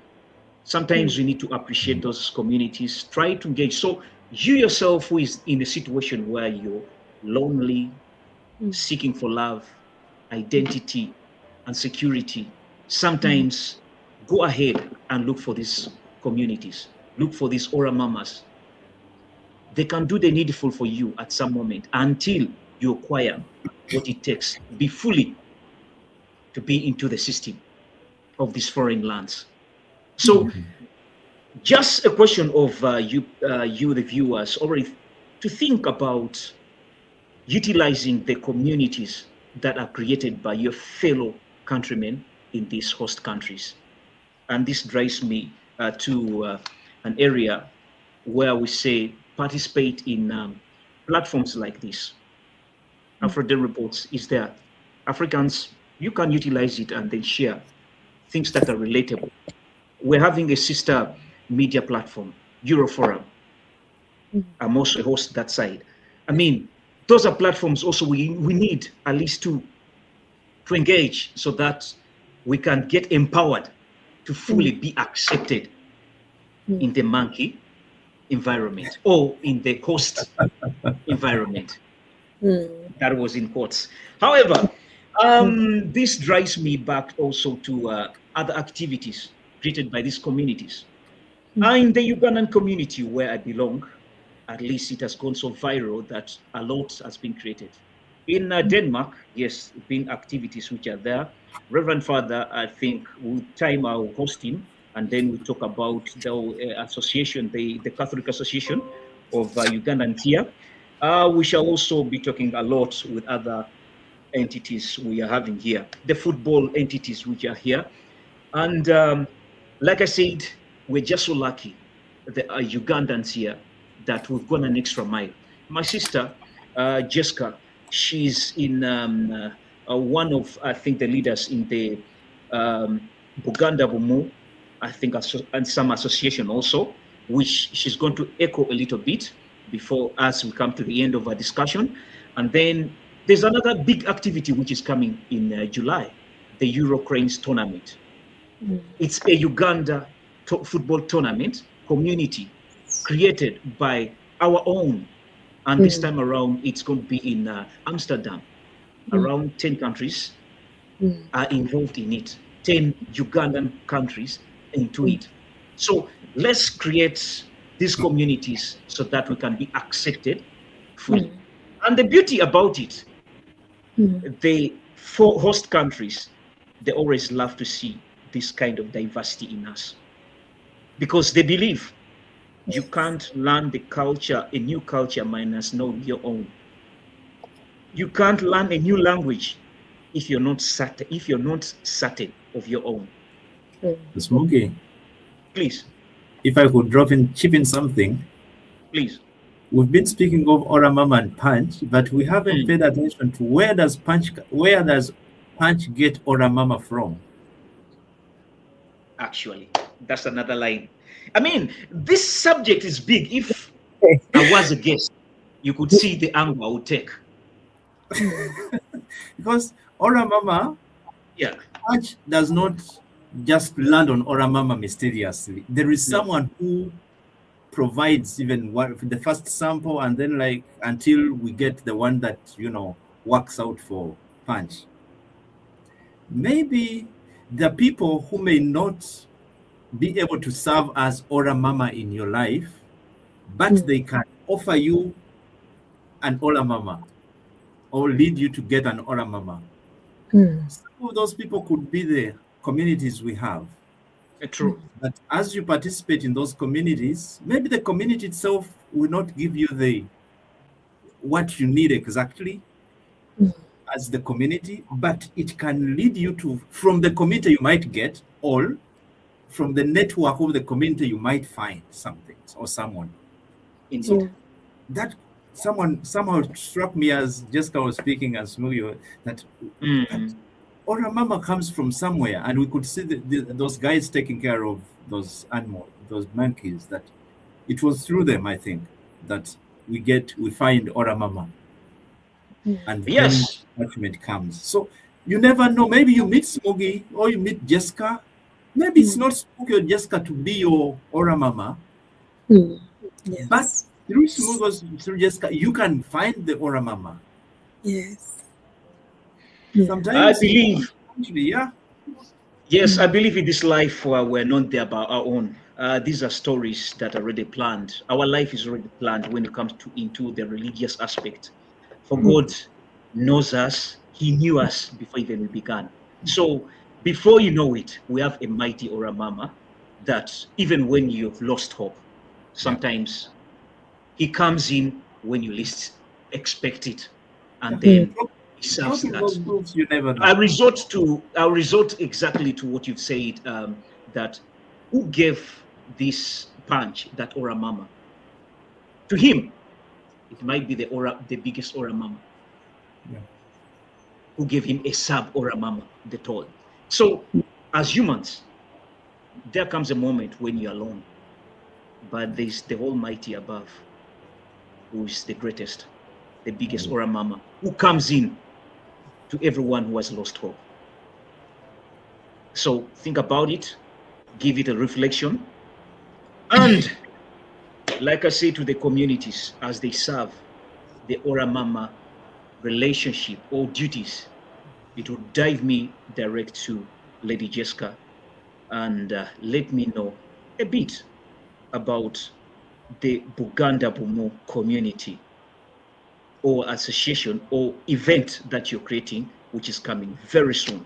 Sometimes we need to appreciate those communities, try to engage. So you yourself who is in a situation where you're lonely, seeking for love, identity, and security, sometimes go ahead and look for these communities. Look for these Ora-mamas. They can do the needful for you at some moment until you acquire what it takes to be fully to be into the system of these foreign lands. So just a question of you, the viewers, already to think about utilizing the communities that are created by your fellow countrymen in these host countries. And this drives me to an area where we say participate in platforms like this. Afro-Day Reports is there. Africans, you can utilize it and then share things that are relatable. We're having a sister media platform, Euroforum. I'm also a host that side. Those are platforms also we need at least to engage so that we can get empowered to fully be accepted in the monkey environment or in the host environment. That was in quotes. However, this drives me back also to other activities created by these communities. In the Ugandan community where I belong, at least it has gone so viral that a lot has been created. In Denmark, yes, been activities which are there. Reverend Father, I think, with time I will host him, and then we talk about the association, the Catholic Association of Ugandans here. We shall also be talking a lot with other entities we are having here, the football entities which are here. And like I said, we're just so lucky, the Ugandans here, that we've gone an extra mile. My sister, Jessica, she's in one of, I think, the leaders in the Buganda Bumu, I think, and some association also, which she's going to echo a little bit before as we come to the end of our discussion. And then there's another big activity which is coming in July, the Euro Cranes tournament. It's a Uganda football tournament community created by our own. And this time around, it's going to be in Amsterdam. Around 10 countries are involved in it, 10 Ugandan countries into it. So let's create these communities so that we can be accepted fully. And the beauty about it, the four host countries, they always love to see this kind of diversity in us because they believe you can't learn the culture, a new culture, minus know your own. You can't learn a new language if you're not certain of your own. Smokey, please. If I could chip in something, please. We've been speaking of Ora-mama and Punch, but we haven't paid attention to where does Punch get Ora-mama from? Actually, that's another line. This subject is big. If I was a guest, you could see the angle I would take. Because Ora-mama, Punch does not just land on Ora-mama mysteriously. There is someone who provides even the first sample, and then until we get the one that works out for Punch. Maybe the people who may not be able to serve as Ora-mama in your life, but they can offer you an Ora-mama or lead you to get an Ora-mama. Some of those people could be the communities we have. True. But as you participate in those communities, maybe the community itself will not give you what you need exactly as the community, but it can lead you to, from the community you might get, or from the network of the community you might find something or someone. Indeed. That someone somehow struck me as Jessica was speaking as Smugio, that Ora-mama comes from somewhere, and we could see those guys taking care of those animals, those monkeys. That it was through them, I think, that we find Ora-mama, and then Yes. attachment comes. So you never know. Maybe you meet Smokey or you meet Jessica. Maybe it's not Smokey or Jessica to be your Ora-mama, but through Smokey or through Jessica, you can find the Ora-mama. Yes. Sometimes I believe. actually, yeah. Yes, I believe in this life we're not there by our own. These are stories that are already planned. Our life is already planned when it comes to into the religious aspect. For God knows us, He knew us before even we began. So before you know it, we have a mighty Ora-mama that even when you've lost hope, sometimes He comes in when you least expect it, and then He serves Dropping that. those groups, you never know. I'll resort exactly to what you've said, that who gave this punch, that Ora-mama? To him, it might be the biggest Ora-mama. Yeah. Who gave him a sub Ora-mama, the tall. So as humans, there comes a moment when you're alone, but there's the Almighty above, who is the greatest, the biggest Ora-mama, who comes in to everyone who has lost hope. So think about it, give it a reflection, and like I say to the communities as they serve the Ora-mama relationship or duties, it will dive me direct to Lady Jessica and let me know a bit about the Buganda Bumo community or association or event that you're creating, which is coming very soon.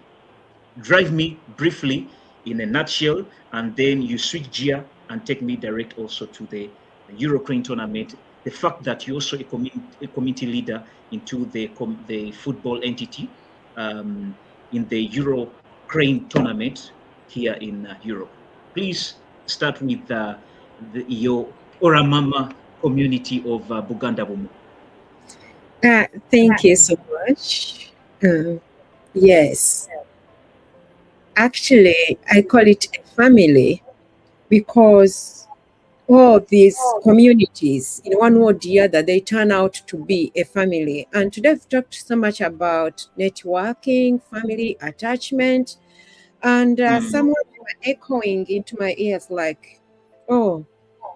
Drive me briefly in a nutshell, and then you switch gear and take me direct also to the Eurocrane tournament. The fact that you're also a community leader into the football entity in the Eurocrane tournament here in Europe. Please start with your Ora-mama community of Buganda Bumo. Thank you so much. Yes. Actually, I call it a family because all these communities, in one way or the other, they turn out to be a family. And today I've talked so much about networking, family attachment, and someone were echoing into my ears like, oh,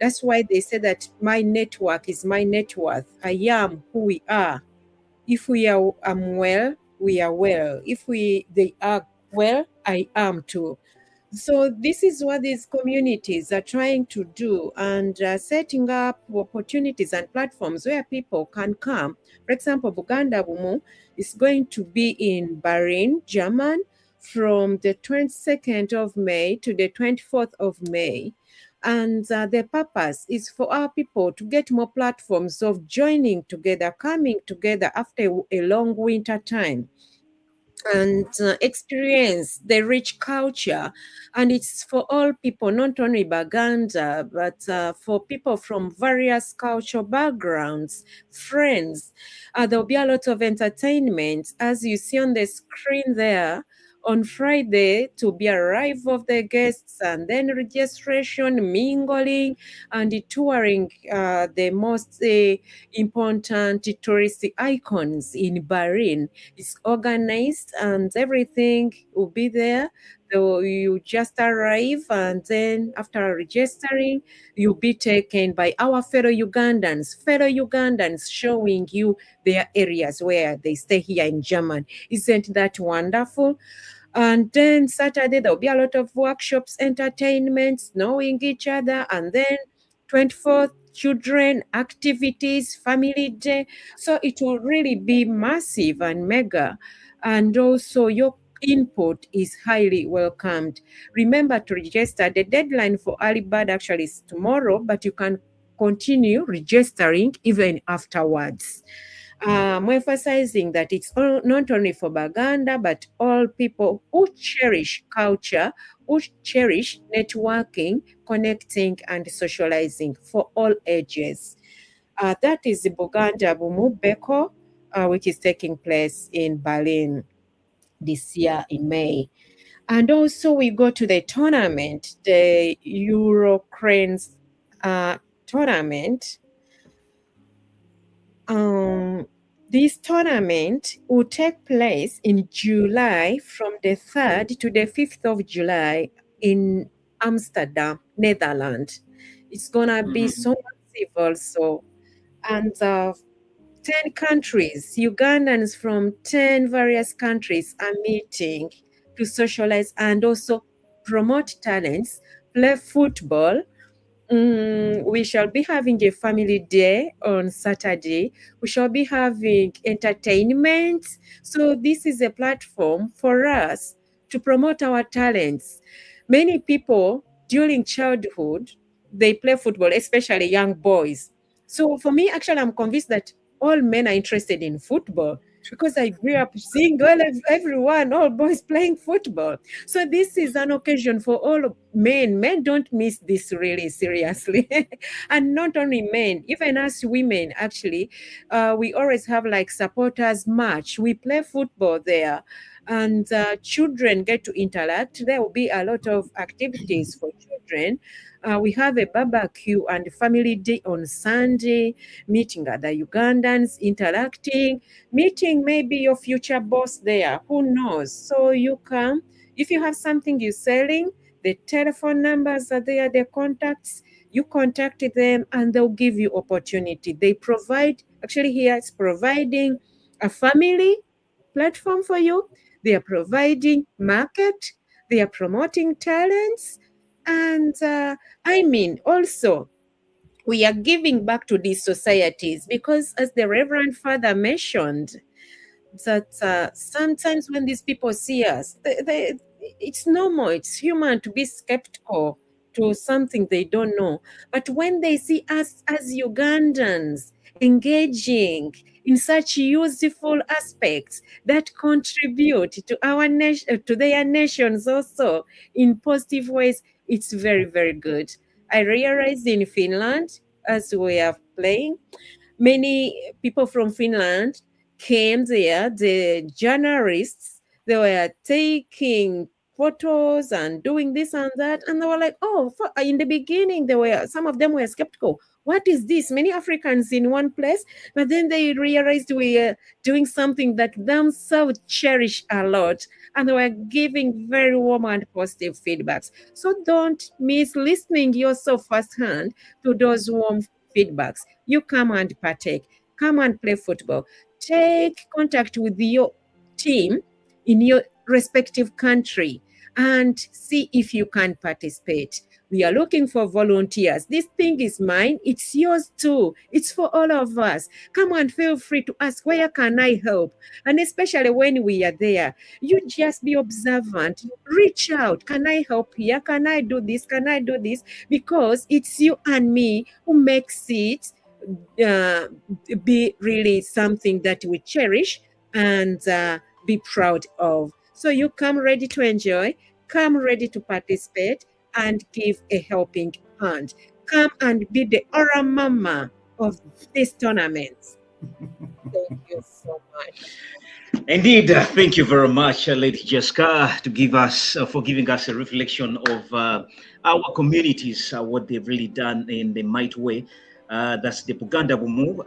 that's why they say that my network is my net worth. I am who we are. If we are well, we are well. If they are well, I am too. So this is what these communities are trying to do, and setting up opportunities and platforms where people can come. For example, Buganda Bumu is going to be in Berlin, German, from the 22nd of May to the 24th of May. And the purpose is for our people to get more platforms of joining together, coming together after a long winter time, and experience the rich culture. And it's for all people, not only Baganda, but for people from various cultural backgrounds, friends. There'll be a lot of entertainment, as you see on the screen there. On Friday, to be arrival of the guests, and then registration, mingling, and touring the most important tourist icons in Bahrain. It's organized and everything will be there. So you just arrive, and then after registering, you'll be taken by our fellow Ugandans showing you their areas where they stay here in Germany. Isn't that wonderful? And then Saturday, there'll be a lot of workshops, entertainments, knowing each other. And then 24th, children, activities, family day. So it will really be massive and mega. And also your input is highly welcomed. Remember to register. The deadline for early bird actually is tomorrow, but you can continue registering even afterwards. I'm emphasizing that it's not only for Baganda, but all people who cherish culture, who cherish networking, connecting, and socializing for all ages. That is the Buganda Bumu Beko, which is taking place in Berlin. this year in May. And also we go to the tournament, the Eurocranes tournament. This tournament will take place in July, from the 3rd to the 5th of July in Amsterdam, Netherlands. It's gonna be so massive also. And 10 countries, Ugandans from 10 various countries are meeting to socialize and also promote talents, play football. We shall be having a family day on Saturday. We shall be having entertainment. So this is a platform for us to promote our talents. Many people during childhood, they play football, especially young boys. So for me, actually, I'm convinced that all men are interested in football because I grew up seeing everyone, all boys playing football. So this is an occasion for all men. Men don't miss this really seriously. And not only men, even us women, actually, we always have like supporters match. We play football there. And children get to interact. There will be a lot of activities for children. We have a barbecue and family day on Sunday, meeting other Ugandans, interacting, meeting maybe your future boss there. Who knows? So you come. If you have something you're selling, the telephone numbers are there, the contacts. You contact them and they'll give you opportunity. They provide, actually here it's providing a family platform for you. They are providing market. They are promoting talents. And I mean, also, we are giving back to these societies because, as the Reverend Father mentioned, that sometimes when these people see us, it's normal, it's human to be skeptical to something they don't know. But when they see us as Ugandans engaging in such useful aspects that contribute to our nation, to their nations also in positive ways, it's very, very good. I realized in Finland, as we are playing, many people from Finland came there, the journalists, they were taking photos and doing this and that, and they were like, oh, in the beginning, some of them were skeptical. What is this? Many Africans in one place, but then they realized we are doing something that themselves cherish a lot, and they were giving very warm and positive feedbacks. So don't miss listening yourself firsthand to those warm feedbacks. You come and partake, come and play football, take contact with your team in your respective country and see if you can participate. We are looking for volunteers. This thing is mine. It's yours too. It's for all of us. Come and feel free to ask, where can I help? And especially when we are there, you just be observant. Reach out. Can I help here? Can I do this? Can I do this? Because it's you and me who makes it be really something that we cherish and be proud of. So you come ready to enjoy, come ready to participate, and give a helping hand. Come and be the Ora-mama of this tournament. Thank you so much. Indeed, thank you very much, Lady Jessica, to give us for giving us a reflection of our communities, what they've really done in the might way. That's the Buganda Bumu,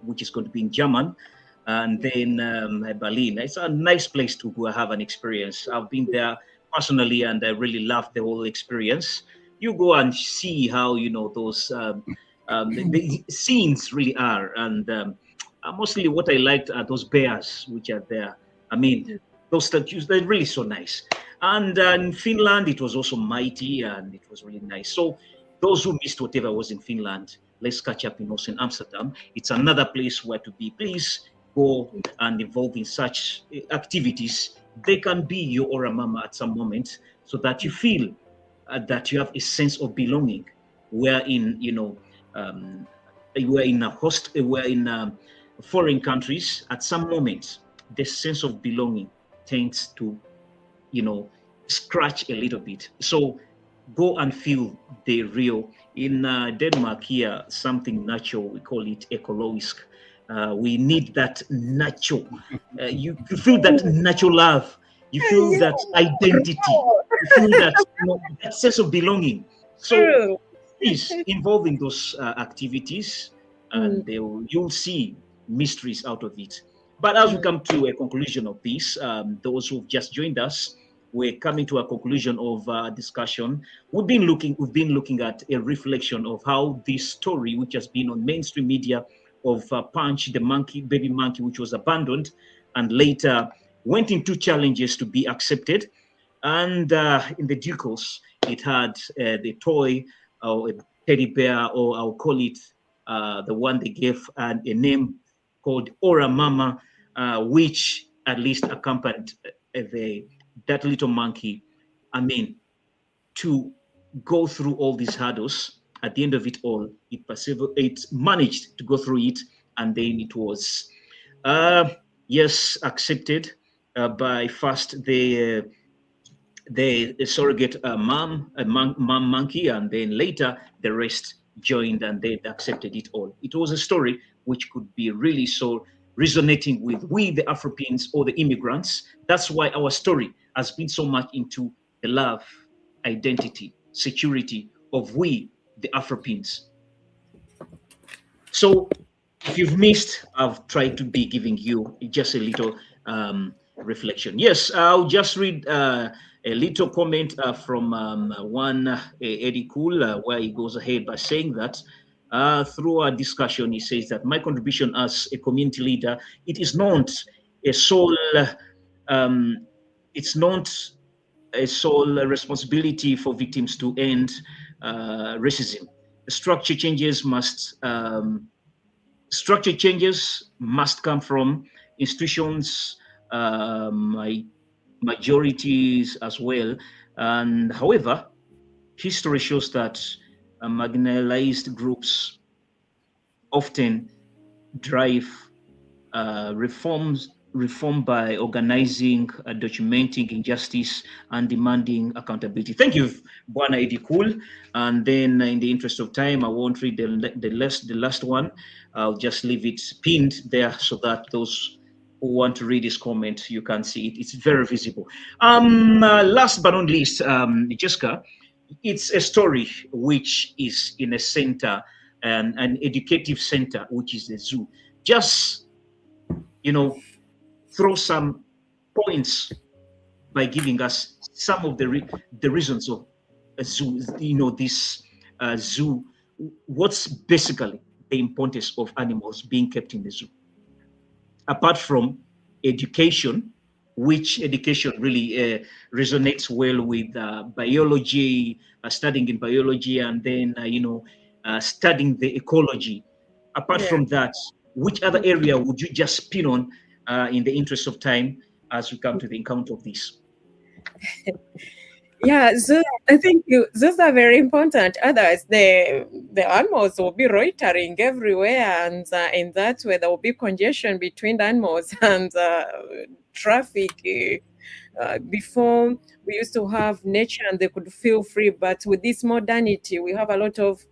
which is going to be in German, and then Berlin. It's a nice place to have an experience. I've been there personally, and I really loved the whole experience. You go and see how those the scenes really are, and mostly what I liked are those bears which are there. I mean, those statues, they're really so nice. And in Finland, it was also mighty and it was really nice. So those who missed whatever was in Finland, let's catch up also in Amsterdam. It's another place where to be. Please go and involve in such activities. They can be your Ora-mama at some moment so that you feel that you have a sense of belonging. We're in, we're in foreign countries. At some moment, the sense of belonging tends to, scratch a little bit. So go and feel the real. In Denmark here, something natural, we call it ecologisk. We need that natural. You feel that natural love. You feel that identity. You feel that, that sense of belonging. So True. is involved in those activities, and you'll see mysteries out of it. But as we come to a conclusion of this, those who've just joined us, we're coming to a conclusion of discussion. We've been looking at a reflection of how this story, which has been on mainstream media, of Punch, the monkey, baby monkey, which was abandoned, and later went into challenges to be accepted. And in the due course, it had the toy or a teddy bear, or I'll call it the one they gave a name called Ora-mama, which at least accompanied that little monkey. I mean, to go through all these hurdles. At the end of it all, it managed to go through it, and then it was, yes, accepted by first the surrogate mom monkey, and then later the rest joined and they accepted it all. It was a story which could be really so resonating with we the Africans or the immigrants. That's why our story has been so much into the love, identity, security of we the Africans. So if you've missed, I've tried to be giving you just a little reflection. Yes, I'll just read a little comment from one Eddie Cool, where he goes ahead by saying that through our discussion, he says that my contribution as a community leader, it is not a sole, it's not a sole responsibility for victims to end racism. Structure changes must come from institutions, majorities as well. And however, history shows that marginalized groups often drive reform by organizing, documenting injustice, and demanding accountability. Thank you, Bwana Eddie Cool. And then, in the interest of time, I won't read the last one. I'll just leave it pinned there so that those who want to read his comment, you can see it. It's very visible. Last but not least, Jessica, it's a story which is in a center, an educative center, which is the zoo. Just throw some points by giving us some of the reasons of a zoo. This zoo. What's basically the importance of animals being kept in the zoo, apart from education, which education really resonates well with biology, studying in biology, and then studying the ecology. Apart from that, which other area would you just spin on in the interest of time as we come to the encounter of this? Yeah, so I think those are very important. Otherwise, the animals will be loitering everywhere, and in that way, there will be congestion between the animals and traffic. Before, we used to have nature and they could feel free, but with this modernity, we have a lot of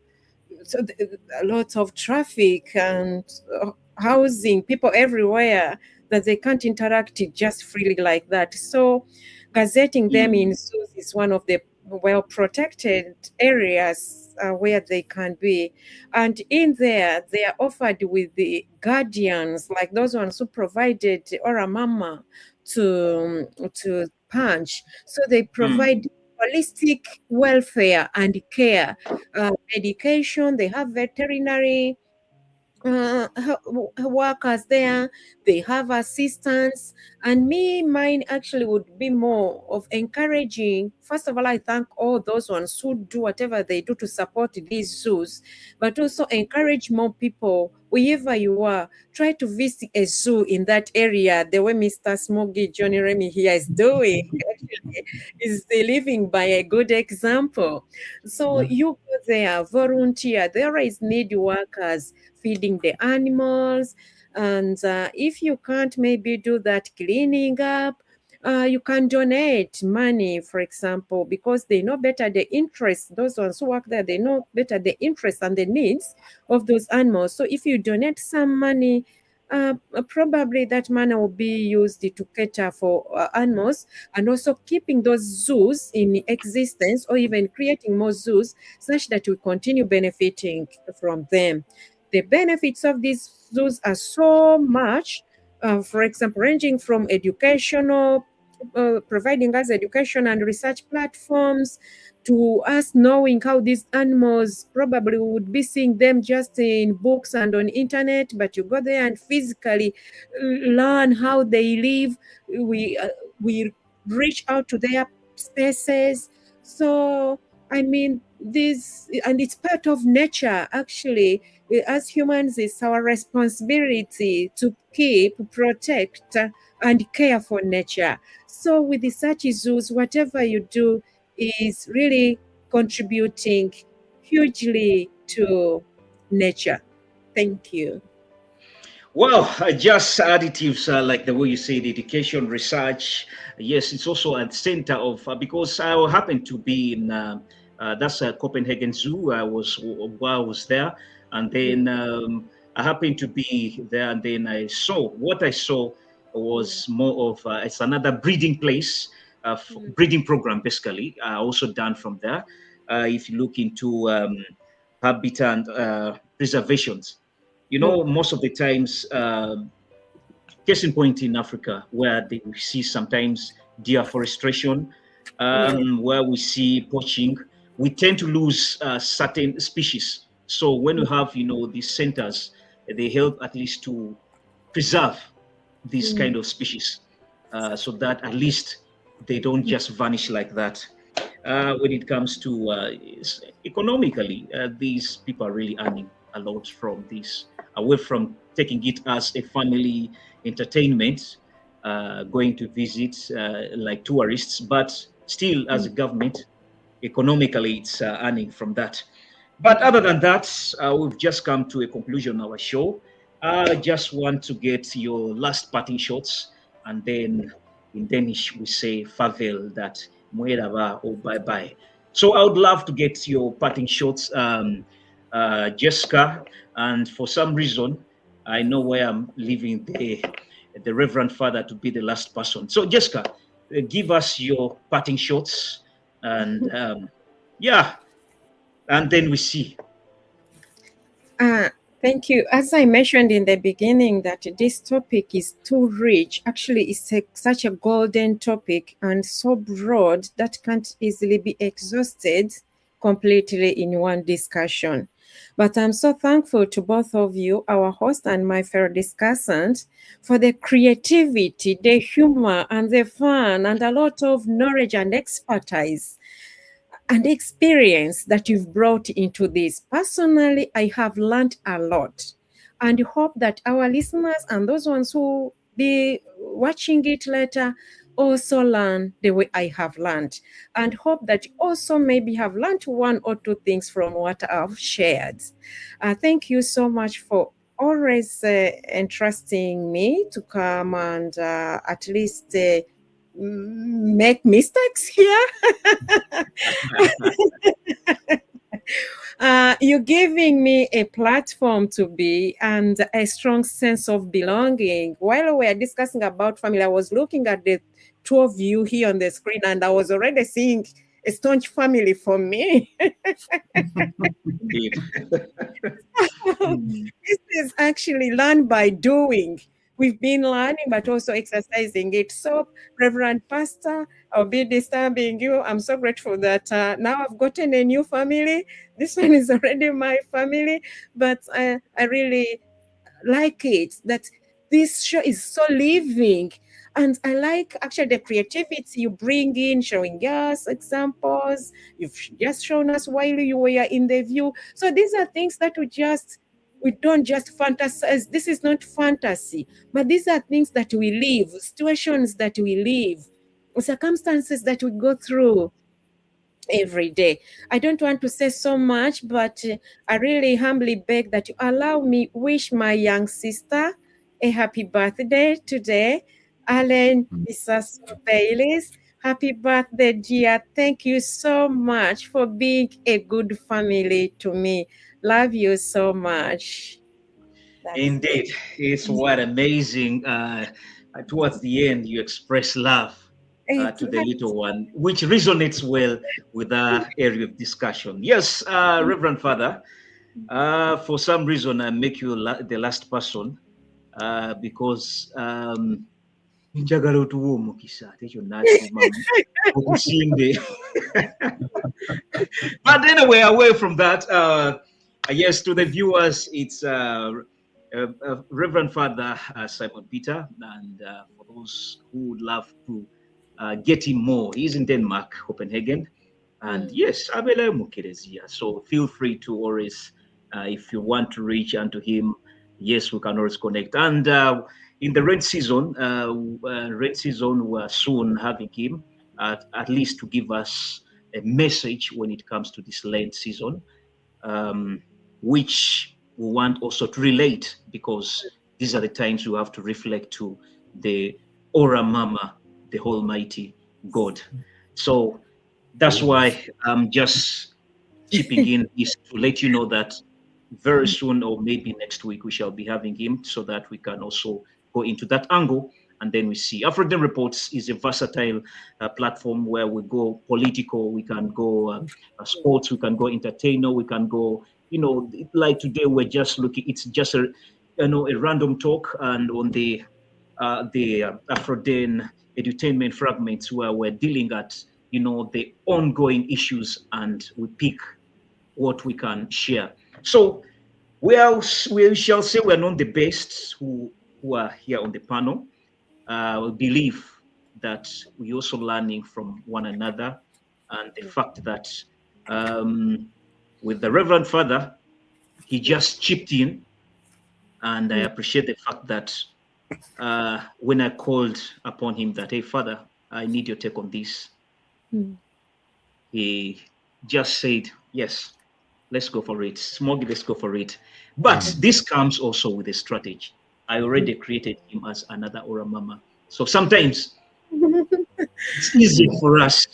traffic and housing, people everywhere, that they can't interact just freely like that. So gazetting them in zoos is one of the well protected areas where they can be, and in there they are offered with the guardians, like those ones who provided Ora-mama to Punch. So they provide holistic welfare and care, medication. They have veterinary workers there, they have assistants, and mine actually would be more of encouraging. First of all, I thank all those ones who do whatever they do to support these zoos, but also encourage more people, wherever you are, try to visit a zoo in that area, the way Mr. Smoggy Johnny Remy here is doing. Actually, is living by a good example. So you go there, volunteer. There is need workers feeding the animals, and if you can't maybe do that cleaning up, you can donate money, for example, because they know better the interest. Those ones who work there, they know better the interest and the needs of those animals. So if you donate some money, probably that money will be used to cater for animals, and also keeping those zoos in existence, or even creating more zoos such that we continue benefiting from them. The benefits of these zoos are so much, for example, ranging from educational, providing us education and research platforms, to us knowing how these animals, probably would be seeing them just in books and on internet, but you go there and physically learn how they live. We reach out to their spaces. So I mean, this, and it's part of nature actually. As humans, it's our responsibility to keep, protect, and care for nature. So with the such zoos, whatever you do is really contributing hugely to nature. Thank you. Well, just additives like the way you said, education, research. Yes, it's also at center of because I happened to be in that's Copenhagen Zoo. While I was there, and then I happened to be there, and then what I saw was more of it's another breeding place, breeding program basically. Also done from there. If you look into habitat preservations, you know, most of the times, case in point in Africa, where we see sometimes deforestation, where we see poaching, we tend to lose certain species. So when you have, you know, these centers, they help at least to preserve these kind of species, so that at least they don't just vanish like that. When it comes to economically, these people are really earning a lot from this, away from taking it as a family entertainment, going to visit like tourists, but still as a government, economically, it's earning from that. But other than that, we've just come to a conclusion of our show. I just want to get your last parting shots, and then in Danish we say farewell, that mueraba or bye bye. So I would love to get your parting shots, Jessica. And for some reason, I know where I'm leaving the Reverend Father to be the last person. So Jessica, give us your parting shots, and yeah, and then we see. Thank you. As I mentioned in the beginning, that this topic is too rich. Actually, it's such a golden topic and so broad that can't easily be exhausted completely in one discussion. But I'm so thankful to both of you, our host and my fellow discussant, for the creativity, the humor, and the fun, and a lot of knowledge and expertise and experience that you've brought into this. Personally, I have learned a lot, and hope that our listeners and those ones who be watching it later also learn the way I have learned, and hope that you also maybe have learned one or two things from what I've shared. Thank you so much for always entrusting me to come and at least make mistakes here. You're giving me a platform to be and a strong sense of belonging. While we are discussing about family, I was looking at the two of you here on the screen, and I was already seeing a staunch family for me. Indeed. This is actually learned by doing. We've been learning, but also exercising it. So, Reverend Pastor, I'll be disturbing you. I'm so grateful that now I've gotten a new family. This one is already my family, but I really like it that this show is so living. And I like actually the creativity you bring in, showing us examples. You've just shown us while you were in the view. So these are things that we don't just fantasize. This is not fantasy, but these are things that we live, situations that we live, circumstances that we go through every day. I don't want to say so much, but I really humbly beg that you allow me wish my young sister a happy birthday today. Allen Mrs. Baylis, happy birthday, dear. Thank you so much for being a good family to me. Love you so much. Indeed, it's what amazing. Towards the end, you express love to the little one, which resonates well with our area of discussion. Yes, Reverend Father, for some reason, I make you the last person because njagala otuwa omukisa ate kyonna atuumamu okusimbe. But anyway, away from that, yes, to the viewers, it's Reverend Father Simon Peter, and for those who would love to get him more, he's in Denmark, Copenhagen, and yes, Abela Mukerezia. So feel free to always, if you want to reach out to him, yes, we can always connect. And in the rain season, we're soon having him at least to give us a message when it comes to this Lent season, which we want also to relate, because these are the times we have to reflect to the Ora-mama, the Almighty God. So that's why I'm just chipping in is to let you know that very soon, or maybe next week, we shall be having him so that we can also go into that angle. And then we see African Reports is a versatile platform where we go political, we can go sports, we can go entertainer, we can go, like today we're just looking, it's just a random talk, and on the Afroden edutainment fragments where we're dealing at, the ongoing issues, and we pick what we can share. So we shall say we're not the best who are here on the panel. We believe that we're also learning from one another, and the fact that with the Reverend Father, he just chipped in, and I appreciate the fact that when I called upon him that, hey, Father, I need your take on this, he just said, yes, let's go for it. Smoggy, let's go for it. But this comes also with a strategy. I already created him as another Ora-mama. So sometimes it's easy for us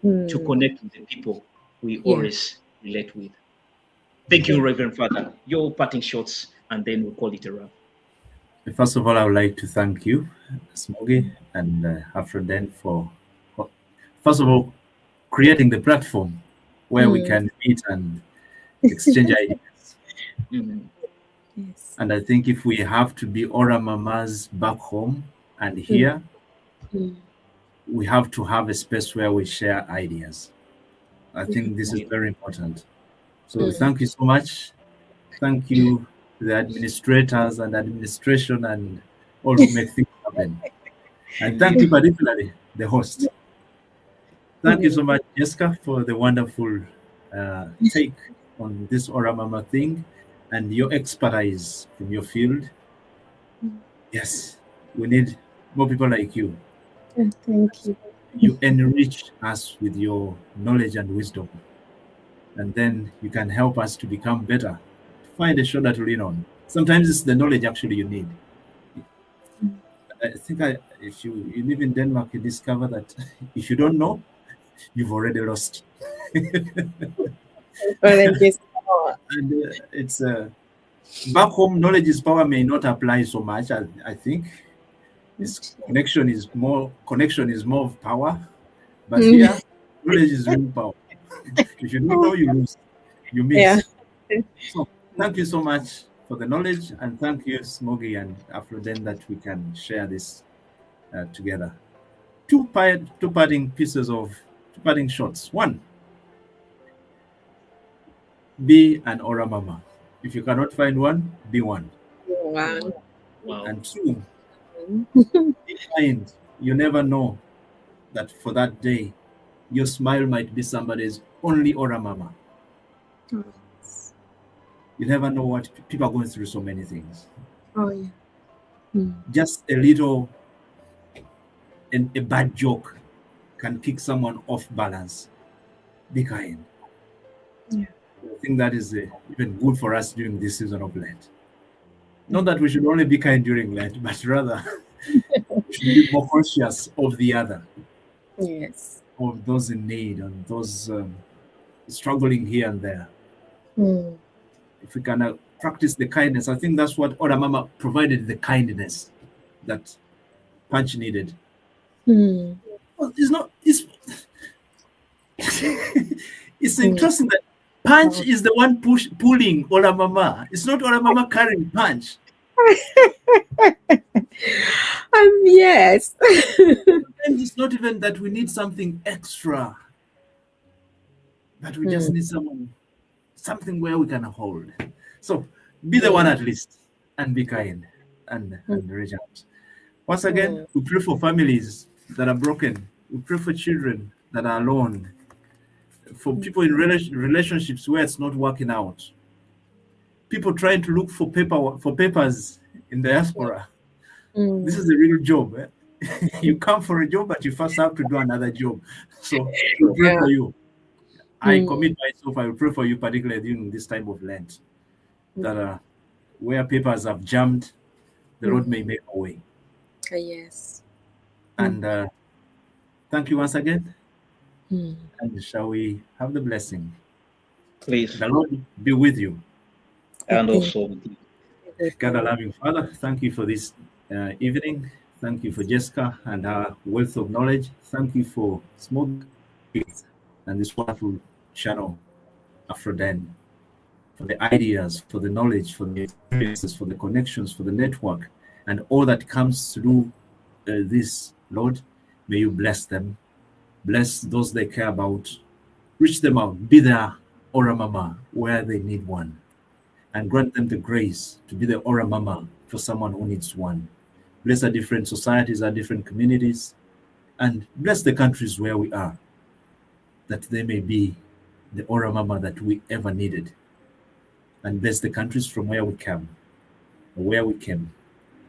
to connect with the people we always relate with. Thank you, Reverend Father. Your parting shots, and then we'll call it a wrap. First of all, I would like to thank you, Smoggy and Afroden, for, first of all, creating the platform where we can meet and exchange ideas. Yes. And I think if we have to be Ora-mamas back home and here, we have to have a space where we share ideas. I think this is very important. So thank you so much. Thank you to the administrators and administration and all who make things happen. And thank you particularly the host. Thank you so much, Jessica, for the wonderful take on this Ora-mama thing and your expertise in your field. Yes, we need more people like you. Thank you. You enrich us with your knowledge and wisdom. And then you can help us to become better. Find a shoulder to lean on. Sometimes it's the knowledge actually you need. I think if you live in Denmark, you discover that if you don't know, you've already lost. And it's back home, knowledge is power may not apply so much. I think connection is more of power, but here knowledge is real power. If you don't know, you lose, you miss. So thank you so much for the knowledge, and thank you, Smoggy and Afroden, that we can share this together. Two parting shots. One, be an Ora-mama. If you cannot find one, be one. Wow. And two, be kind. You never know that for that day, your smile might be somebody's only Ora-mama. You never know what people are going through, so many things. Oh, yeah. Just a little, a bad joke can kick someone off balance. Be kind. Yeah. I think that is even good for us during this season of Lent. Not that we should only be kind during Lent, but rather we should be more conscious of the other. Yes. Of those in need and those struggling here and there. If we can practice the kindness. I think that's what Ora-mama provided, the kindness that Punch needed. Hmm. Well, it's it's interesting that Punch is the one pulling Ora-mama. It's not Ora-mama carrying Punch. Yes. And it's not even that we need something extra, but we just need something where we can hold. So be the one at least, and be kind, and reach out. Once again, we pray for families that are broken. We pray for children that are alone, for people in relationships where it's not working out, people trying to look for papers in the diaspora. This is a real job. You come for a job, but you first have to do another job. So we pray for you. I commit myself. I will pray for you, particularly during this time of Lent, that where papers have jammed, the Lord may make a way. Yes. And thank you once again. And shall we have the blessing? Please. The Lord be with you. And also with you. God, our loving Father, thank you for this evening. Thank you for Jessica and her wealth of knowledge. Thank you for small kids and this wonderful channel, Afroden, for the ideas, for the knowledge, for the experiences, for the connections, for the network, and all that comes through this, Lord. May you bless them. Bless those they care about. Reach them out. Be their Ora-mama where they need one. And grant them the grace to be the Ora-mama for someone who needs one. Bless our different societies, our different communities, and bless the countries where we are, that they may be the Ora-mama that we ever needed. And bless the countries from where we came,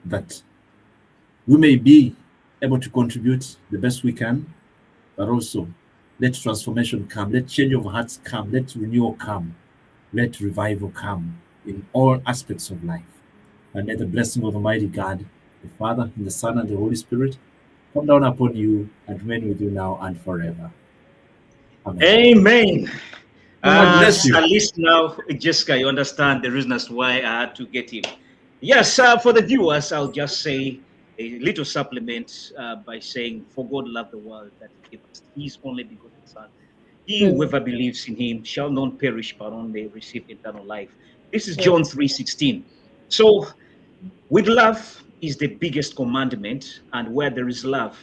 that we may be able to contribute the best we can, but also let transformation come, let change of hearts come, let renewal come, let revival come in all aspects of life. And let the blessing of Almighty God, the Father, and the Son, and the Holy Spirit come down upon you and remain with you now and forever. Amen. Amen. God bless you. At least now, Jessica, you understand the reason as to why I had to get him. Yes, for the viewers, I'll just say a little supplement by saying, for God loved the world that he gave us his only begotten Son. He whoever believes in him shall not perish but only receive eternal life. This is John 3:16. So with love is the biggest commandment, and where there is love,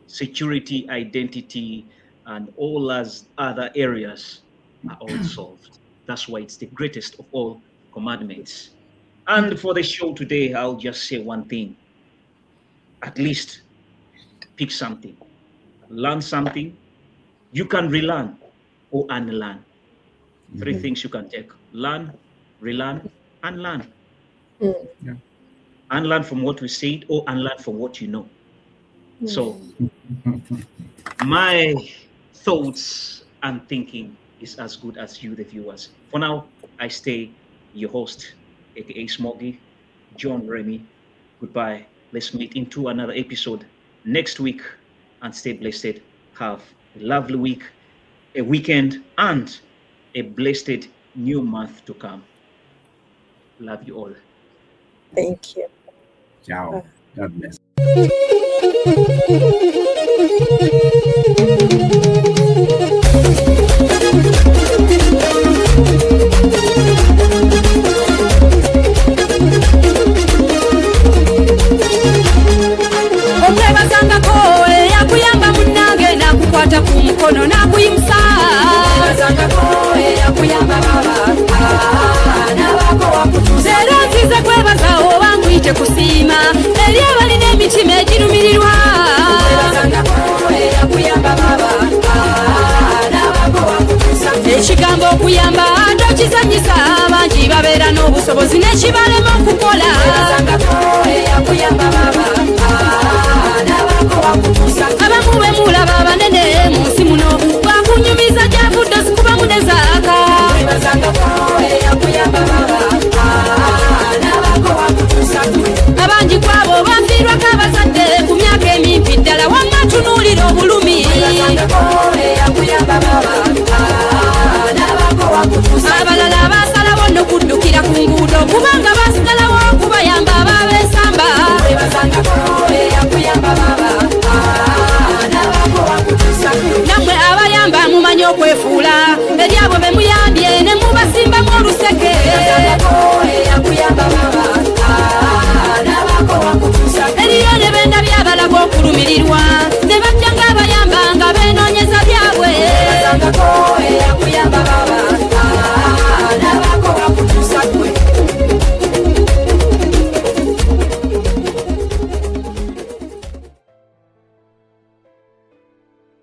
security, identity, and all as other areas are all solved. That's why it's the greatest of all commandments. And for the show today, I'll just say one thing. At least pick something, learn something. You can relearn or unlearn. Three things you can take: learn, relearn, and learn. Yeah. Unlearn from what we said or unlearn from what you know. So my thoughts and thinking is as good as you, the viewers. For now, I stay your host, aka Smoggy, John Remy. Goodbye. Let's meet into another episode next week, and stay blessed. Have a lovely week, a weekend, and a blessed new month to come. Love you all. Thank you. Ciao. God bless. Okwebazangako eyakuyamba munnange nakukwata ku mukono nakuyimusa. Okwebazangako eyakuyamba baba nabako wakutuusa. Leero nzize kwebaza oba nkuyite kusiima eri abalina emitima egirumirirwa. Okwebazangako eyakuyamba baba nabako wakutuusa. Ekigambo okuyamba tokizanyisa, abangi babeera n'obusobozi n'ekibalema okukola. Okwebazangako eyakuyamba baba abamu be mulaba abanene mu nsi muno bakunyumiza gyavudde zikubamu ne zaaka. Abangi kwabo bafiirwako abazadde ku myaka emimpi ddala, wamma tunuulira obulumi. Abalala basalawo n'okuddukira ku nguudo okwefuula